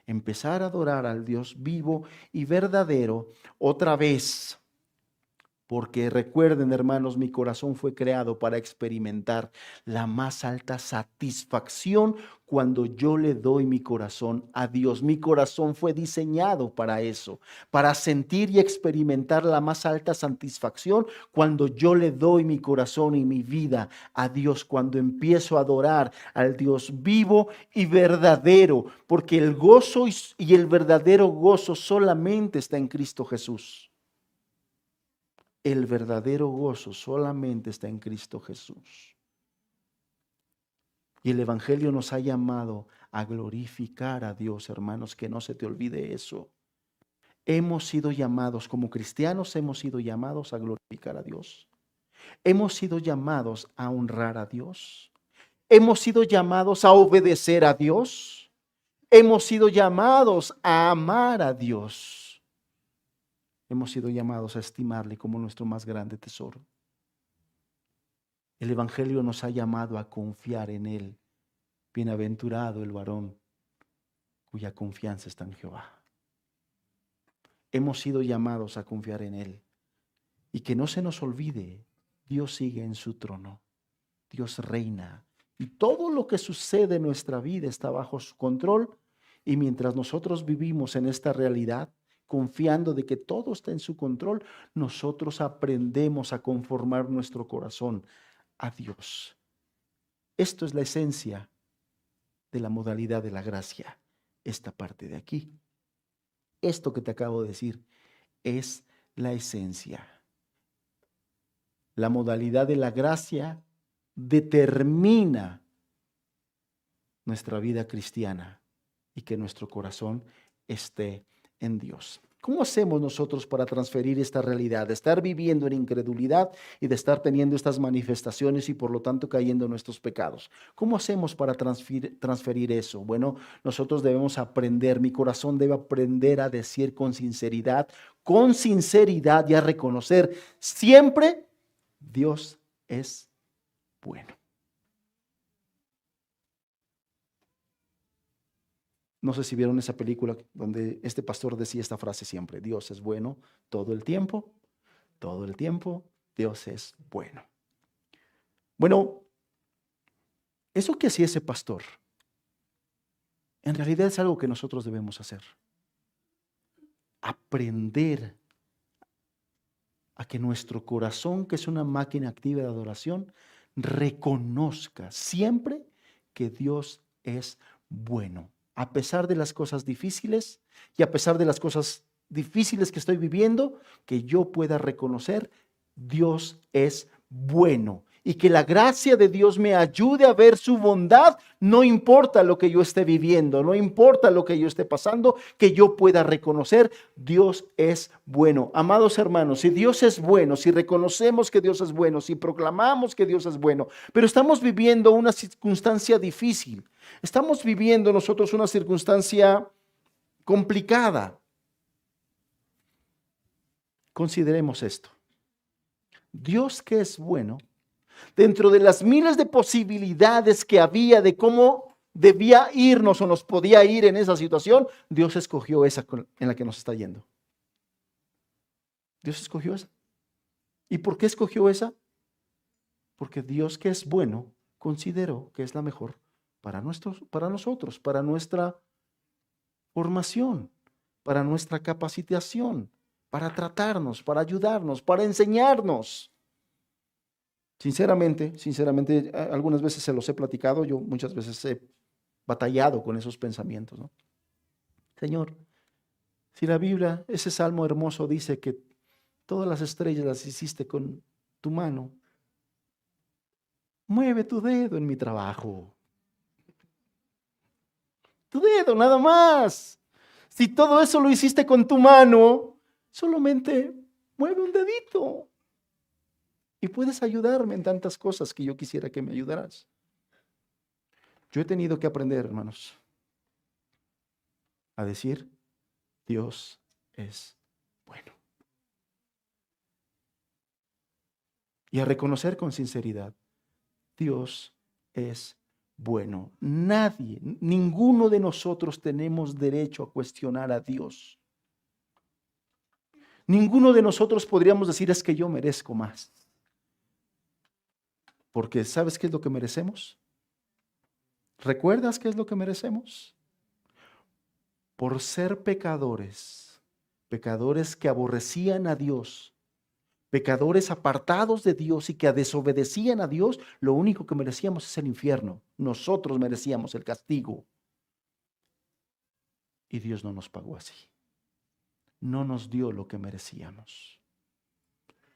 Empezar a adorar al Dios vivo y verdadero otra vez. Porque recuerden, hermanos, mi corazón fue creado para experimentar la más alta satisfacción cuando yo le doy mi corazón a Dios. Mi corazón fue diseñado para eso, para sentir y experimentar la más alta satisfacción cuando yo le doy mi corazón y mi vida a Dios, cuando empiezo a adorar al Dios vivo y verdadero, porque el gozo y el verdadero gozo solamente está en Cristo Jesús. El verdadero gozo solamente está en Cristo Jesús. Y el Evangelio nos ha llamado a glorificar a Dios, hermanos, que no se te olvide eso. Hemos sido llamados, como cristianos, hemos sido llamados a glorificar a Dios. Hemos sido llamados a honrar a Dios. Hemos sido llamados a obedecer a Dios. Hemos sido llamados a amar a Dios. Hemos sido llamados a estimarle como nuestro más grande tesoro. El Evangelio nos ha llamado a confiar en Él. Bienaventurado el varón cuya confianza está en Jehová. Hemos sido llamados a confiar en Él. Y que no se nos olvide, Dios sigue en su trono. Dios reina. Y todo lo que sucede en nuestra vida está bajo su control. Y mientras nosotros vivimos en esta realidad, confiando de que todo está en su control, nosotros aprendemos a conformar nuestro corazón a Dios. Esto es la esencia de la modalidad de la gracia, esta parte de aquí. Esto que te acabo de decir es la esencia. La modalidad de la gracia determina nuestra vida cristiana y que nuestro corazón esté en Dios. ¿Cómo hacemos nosotros para transferir esta realidad de estar viviendo en incredulidad y de estar teniendo estas manifestaciones y por lo tanto cayendo en nuestros pecados? ¿Cómo hacemos para transferir eso? Bueno, nosotros debemos aprender, mi corazón debe aprender a decir con sinceridad y a reconocer siempre: Dios es bueno. No sé si vieron esa película donde este pastor decía esta frase siempre: Dios es bueno todo el tiempo, Dios es bueno. Bueno, eso que hacía ese pastor, en realidad es algo que nosotros debemos hacer. Aprender a que nuestro corazón, que es una máquina activa de adoración, reconozca siempre que Dios es bueno. A pesar de las cosas difíciles y a pesar de las cosas difíciles que estoy viviendo, que yo pueda reconocer: Dios es bueno y que la gracia de Dios me ayude a ver su bondad, no importa lo que yo esté viviendo, no importa lo que yo esté pasando, que yo pueda reconocer, Dios es bueno. Amados hermanos, si Dios es bueno, si reconocemos que Dios es bueno, si proclamamos que Dios es bueno, pero estamos viviendo una circunstancia difícil, estamos viviendo nosotros una circunstancia complicada, consideremos esto. Dios, que es bueno, dentro de las miles de posibilidades que había de cómo debía irnos o nos podía ir en esa situación, Dios escogió esa en la que nos está yendo. Dios escogió esa. ¿Y por qué escogió esa? Porque Dios, que es bueno, consideró que es la mejor para nosotros, para nuestra formación, para nuestra capacitación, para tratarnos, para ayudarnos, para enseñarnos. Sinceramente, algunas veces se los he platicado, yo muchas veces he batallado con esos pensamientos, ¿no? Señor, si la Biblia, ese salmo hermoso dice que todas las estrellas las hiciste con tu mano, mueve tu dedo en mi trabajo. Tu dedo, nada más. Si todo eso lo hiciste con tu mano, solamente mueve un dedito. Y puedes ayudarme en tantas cosas que yo quisiera que me ayudaras. Yo he tenido que aprender, hermanos, a decir, Dios es bueno. Y a reconocer con sinceridad, Dios es bueno. Nadie, ninguno de nosotros tenemos derecho a cuestionar a Dios. Ninguno de nosotros podríamos decir, es que yo merezco más. Porque ¿sabes qué es lo que merecemos? ¿Recuerdas qué es lo que merecemos? Por ser pecadores, pecadores que aborrecían a Dios, pecadores apartados de Dios y que desobedecían a Dios, lo único que merecíamos es el infierno. Nosotros merecíamos el castigo. Y Dios no nos pagó así. No nos dio lo que merecíamos.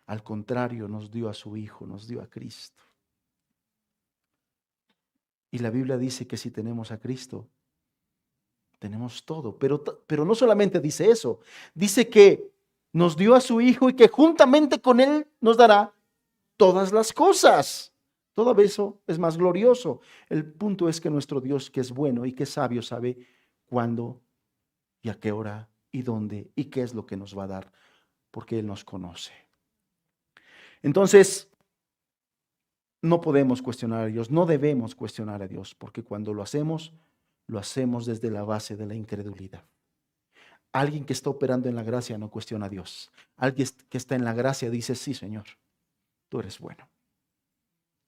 Al contrario, nos dio a su Hijo, nos dio a Cristo. Y la Biblia dice que si tenemos a Cristo, tenemos todo. Pero no solamente dice eso, dice que nos dio a su Hijo y que juntamente con Él nos dará todas las cosas. Todo eso es más glorioso. El punto es que nuestro Dios, que es bueno y que es sabio, sabe cuándo y a qué hora y dónde y qué es lo que nos va a dar, porque Él nos conoce. Entonces, no podemos cuestionar a Dios, no debemos cuestionar a Dios, porque cuando lo hacemos desde la base de la incredulidad. Alguien que está operando en la gracia no cuestiona a Dios. Alguien que está en la gracia dice, sí, Señor, tú eres bueno.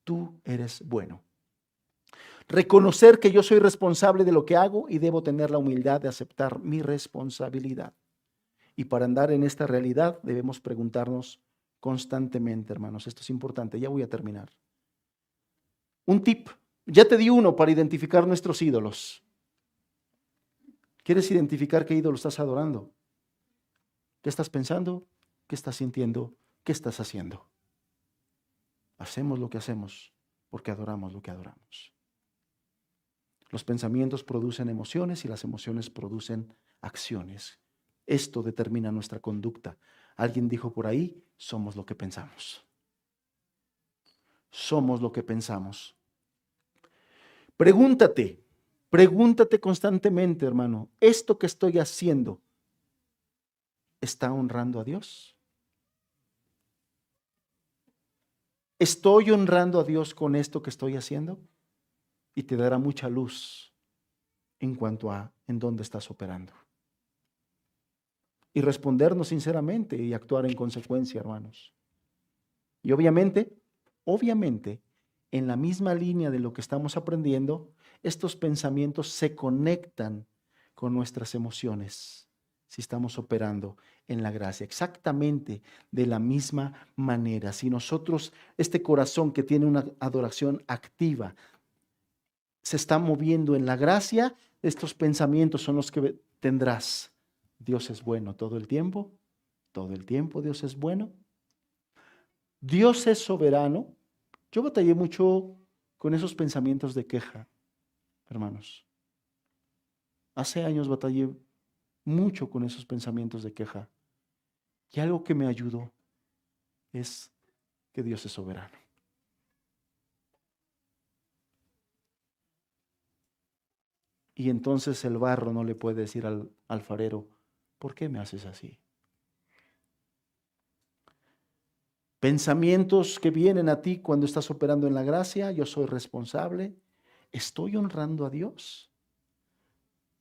Tú eres bueno. Reconocer que yo soy responsable de lo que hago y debo tener la humildad de aceptar mi responsabilidad. Y para andar en esta realidad debemos preguntarnos constantemente, hermanos, esto es importante, ya voy a terminar. Un tip, ya te di uno para identificar nuestros ídolos. ¿Quieres identificar qué ídolo estás adorando? ¿Qué estás pensando? ¿Qué estás sintiendo? ¿Qué estás haciendo? Hacemos lo que hacemos porque adoramos lo que adoramos. Los pensamientos producen emociones y las emociones producen acciones. Esto determina nuestra conducta. Alguien dijo por ahí, somos lo que pensamos. Somos lo que pensamos. Pregúntate constantemente, hermano, ¿esto que estoy haciendo está honrando a Dios? ¿Estoy honrando a Dios con esto que estoy haciendo? Y te dará mucha luz en cuanto a en dónde estás operando. Y respondernos sinceramente y actuar en consecuencia, hermanos. Y obviamente, en la misma línea de lo que estamos aprendiendo, estos pensamientos se conectan con nuestras emociones si estamos operando en la gracia, exactamente de la misma manera. Si nosotros, este corazón que tiene una adoración activa, se está moviendo en la gracia, estos pensamientos son los que tendrás. Dios es bueno todo el tiempo Dios es bueno. Dios es soberano Yo batallé mucho con esos pensamientos de queja, hermanos. Hace años batallé mucho con esos pensamientos de queja. Y algo que me ayudó es que Dios es soberano. Y entonces el barro no le puede decir al alfarero, ¿por qué me haces así? Pensamientos que vienen a ti cuando estás operando en la gracia, yo soy responsable. ¿Estoy honrando a Dios?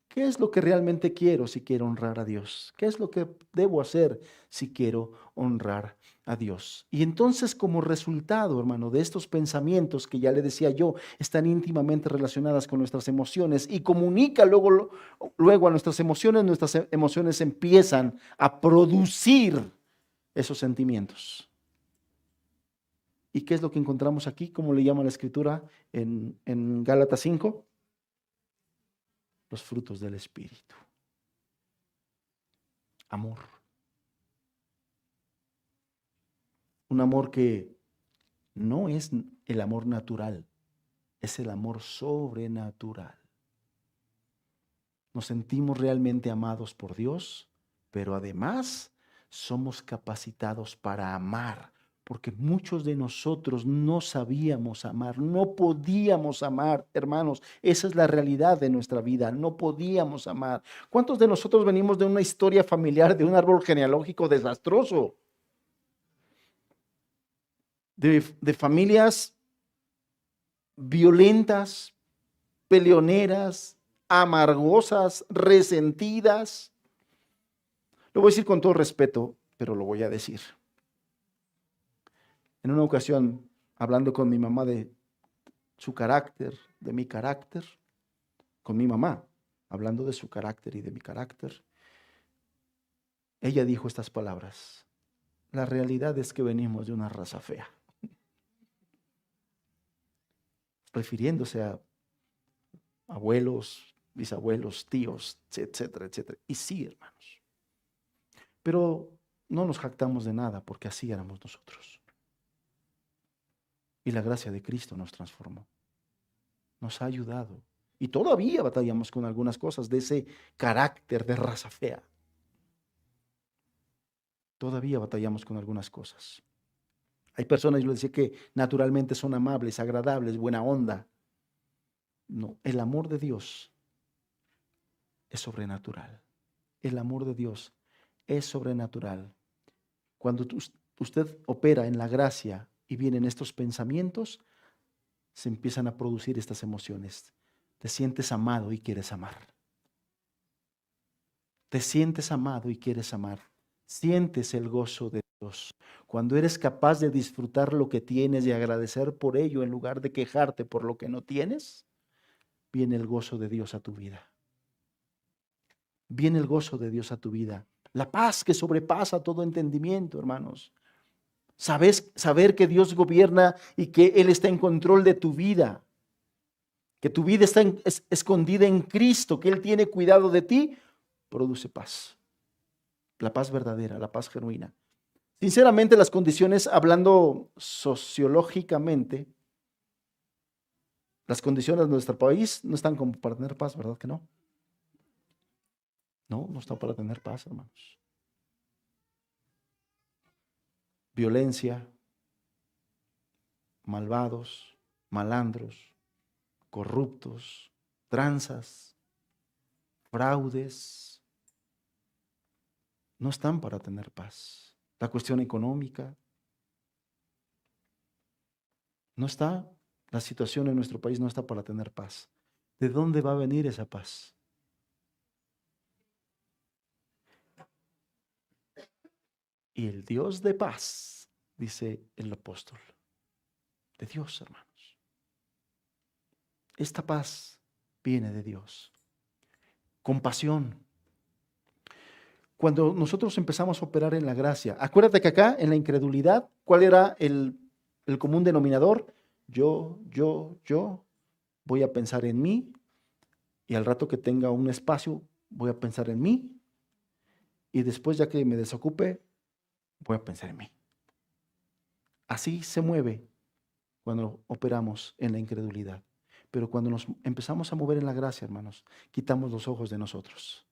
¿Qué es lo que realmente quiero si quiero honrar a Dios? ¿Qué es lo que debo hacer si quiero honrar a Dios? Y entonces, como resultado, hermano, de estos pensamientos que ya le decía yo, están íntimamente relacionadas con nuestras emociones y comunica luego a nuestras emociones empiezan a producir esos sentimientos. ¿Y qué es lo que encontramos aquí? ¿Cómo le llama la escritura en Gálatas 5? Los frutos del Espíritu. Amor. Un amor que no es el amor natural, es el amor sobrenatural. Nos sentimos realmente amados por Dios, pero además somos capacitados para amar, porque muchos de nosotros no sabíamos amar, no podíamos amar, hermanos. Esa es la realidad de nuestra vida, no podíamos amar. ¿Cuántos de nosotros venimos de una historia familiar, de un árbol genealógico desastroso? De familias violentas, peleoneras, amargosas, resentidas. Lo voy a decir con todo respeto, pero lo voy a decir. En una ocasión, hablando con mi mamá de su carácter, de mi carácter, con mi mamá, hablando de su carácter y de mi carácter, ella dijo estas palabras: la realidad es que venimos de una raza fea, refiriéndose a abuelos, bisabuelos, tíos, etcétera, etcétera. Y sí, hermanos. Pero no nos jactamos de nada, porque así éramos nosotros. Y la gracia de Cristo nos transformó, nos ha ayudado. Y todavía batallamos con algunas cosas de ese carácter de raza fea. Todavía batallamos con algunas cosas. Hay personas, yo les decía, que naturalmente son amables, agradables, buena onda. No, el amor de Dios es sobrenatural. El amor de Dios es sobrenatural. Cuando usted opera en la gracia y vienen estos pensamientos, se empiezan a producir estas emociones. Te sientes amado y quieres amar. Te sientes amado y quieres amar. Sientes el gozo de Dios. Cuando eres capaz de disfrutar lo que tienes y agradecer por ello en lugar de quejarte por lo que no tienes, viene el gozo de Dios a tu vida. Viene el gozo de Dios a tu vida. La paz que sobrepasa todo entendimiento, hermanos. Saber que Dios gobierna y que Él está en control de tu vida. Que tu vida está escondida en Cristo, que Él tiene cuidado de ti, produce paz. La paz verdadera, la paz genuina. Sinceramente, las condiciones, hablando sociológicamente, las condiciones de nuestro país no están como para tener paz, ¿verdad que no? No, no están para tener paz, hermanos. Violencia, malvados, malandros, corruptos, tranzas, fraudes, no están para tener paz. La cuestión económica no está, la situación en nuestro país no está para tener paz. ¿De dónde va a venir esa paz? Y el Dios de paz, dice el apóstol, de Dios, hermanos. Esta paz viene de Dios. Compasión. Cuando nosotros empezamos a operar en la gracia, acuérdate que acá en la incredulidad, ¿cuál era el común denominador? Yo voy a pensar en mí y al rato que tenga un espacio voy a pensar en mí y después ya que me desocupe voy a pensar en mí. Así se mueve cuando operamos en la incredulidad. Pero cuando nos empezamos a mover en la gracia, hermanos, quitamos los ojos de nosotros.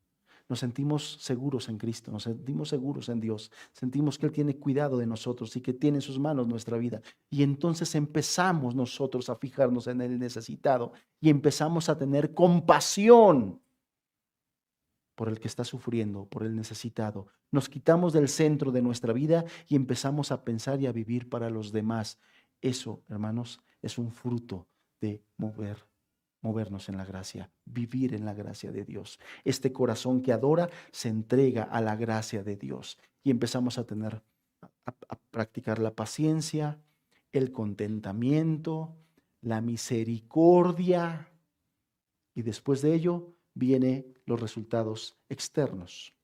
Nos sentimos seguros en Cristo, nos sentimos seguros en Dios, sentimos que Él tiene cuidado de nosotros y que tiene en sus manos nuestra vida. Y entonces empezamos nosotros a fijarnos en el necesitado y empezamos a tener compasión por el que está sufriendo, por el necesitado. Nos quitamos del centro de nuestra vida y empezamos a pensar y a vivir para los demás. Eso, hermanos, es un fruto de movernos en la gracia, vivir en la gracia de Dios. Este corazón que adora se entrega a la gracia de Dios y empezamos a tener, a practicar la paciencia, el contentamiento, la misericordia, y después de ello vienen los resultados externos.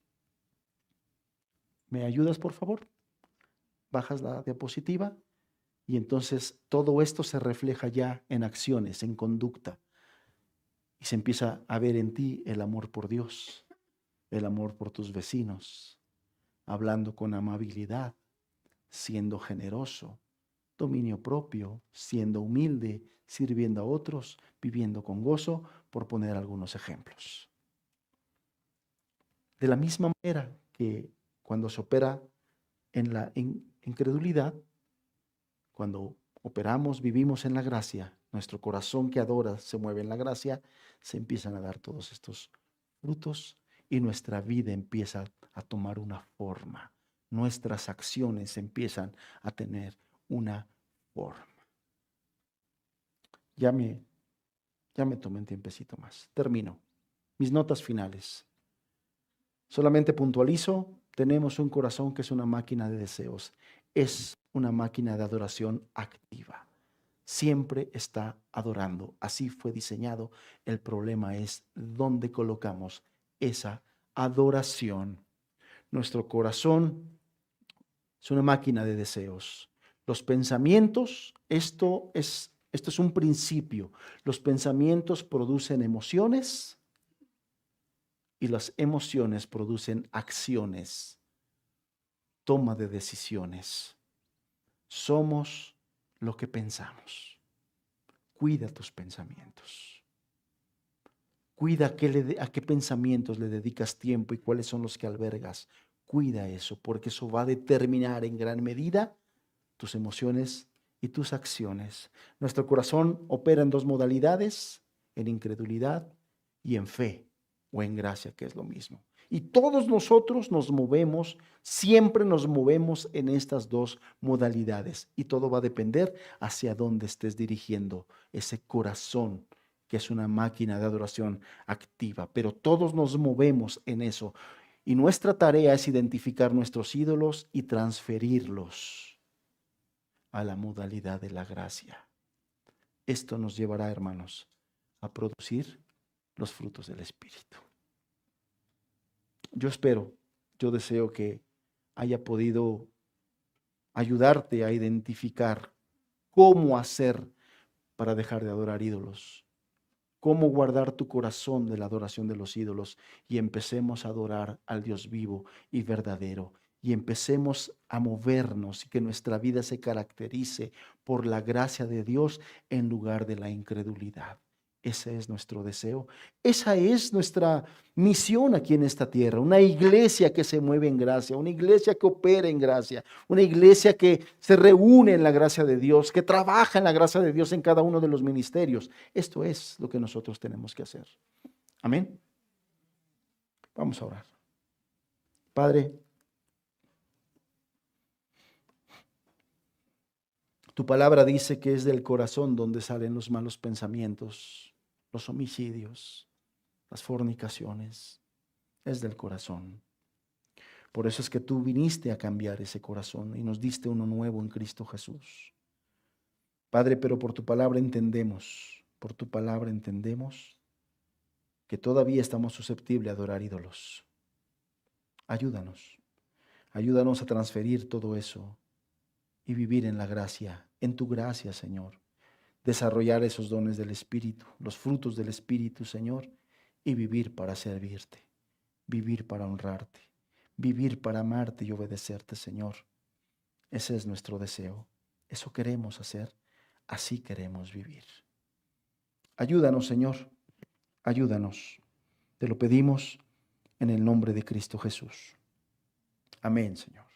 ¿Me ayudas, por favor? Bajas la diapositiva y entonces todo esto se refleja ya en acciones, en conducta. Y se empieza a ver en ti el amor por Dios, el amor por tus vecinos, hablando con amabilidad, siendo generoso, dominio propio, siendo humilde, sirviendo a otros, viviendo con gozo, por poner algunos ejemplos. De la misma manera que cuando se opera en la incredulidad, cuando operamos, vivimos en la gracia, nuestro corazón que adora se mueve en la gracia, se empiezan a dar todos estos frutos y nuestra vida empieza a tomar una forma. Nuestras acciones empiezan a tener una forma. Ya me tomé un tiempecito más. Termino. Mis notas finales. Solamente puntualizo, tenemos un corazón que es una máquina de deseos. Es una máquina de adoración activa. Siempre está adorando. Así fue diseñado. El problema es dónde colocamos esa adoración. Nuestro corazón es una máquina de deseos. Los pensamientos, esto es un principio. Los pensamientos producen emociones y las emociones producen acciones, toma de decisiones. Somos lo que pensamos. Cuida tus pensamientos. Cuida a qué pensamientos le dedicas tiempo y cuáles son los que albergas. Cuida eso, porque eso va a determinar en gran medida tus emociones y tus acciones. Nuestro corazón opera en dos modalidades, en incredulidad y en fe o en gracia, que es lo mismo. Y todos nosotros nos movemos, siempre nos movemos en estas dos modalidades. Y todo va a depender hacia dónde estés dirigiendo ese corazón, que es una máquina de adoración activa. Pero todos nos movemos en eso. Y nuestra tarea es identificar nuestros ídolos y transferirlos a la modalidad de la gracia. Esto nos llevará, hermanos, a producir los frutos del Espíritu. Yo deseo que haya podido ayudarte a identificar cómo hacer para dejar de adorar ídolos, cómo guardar tu corazón de la adoración de los ídolos y empecemos a adorar al Dios vivo y verdadero. Y empecemos a movernos y que nuestra vida se caracterice por la gracia de Dios en lugar de la incredulidad. Ese es nuestro deseo. Esa es nuestra misión aquí en esta tierra. Una iglesia que se mueve en gracia, una iglesia que opera en gracia, una iglesia que se reúne en la gracia de Dios, que trabaja en la gracia de Dios en cada uno de los ministerios. Esto es lo que nosotros tenemos que hacer. Amén. Vamos a orar. Padre, tu palabra dice que es del corazón donde salen los malos pensamientos, los homicidios, las fornicaciones. Es del corazón. Por eso es que tú viniste a cambiar ese corazón y nos diste uno nuevo en Cristo Jesús. Padre, pero por tu palabra entendemos que todavía estamos susceptibles a adorar ídolos. Ayúdanos a transferir todo eso y vivir en la gracia, en tu gracia, Señor. Desarrollar esos dones del Espíritu, los frutos del Espíritu, Señor, y vivir para servirte, vivir para honrarte, vivir para amarte y obedecerte, Señor. Ese es nuestro deseo. Eso queremos hacer. así queremos vivir. Ayúdanos, Señor, ayúdanos. Te lo pedimos en el nombre de Cristo Jesús. Amén, Señor.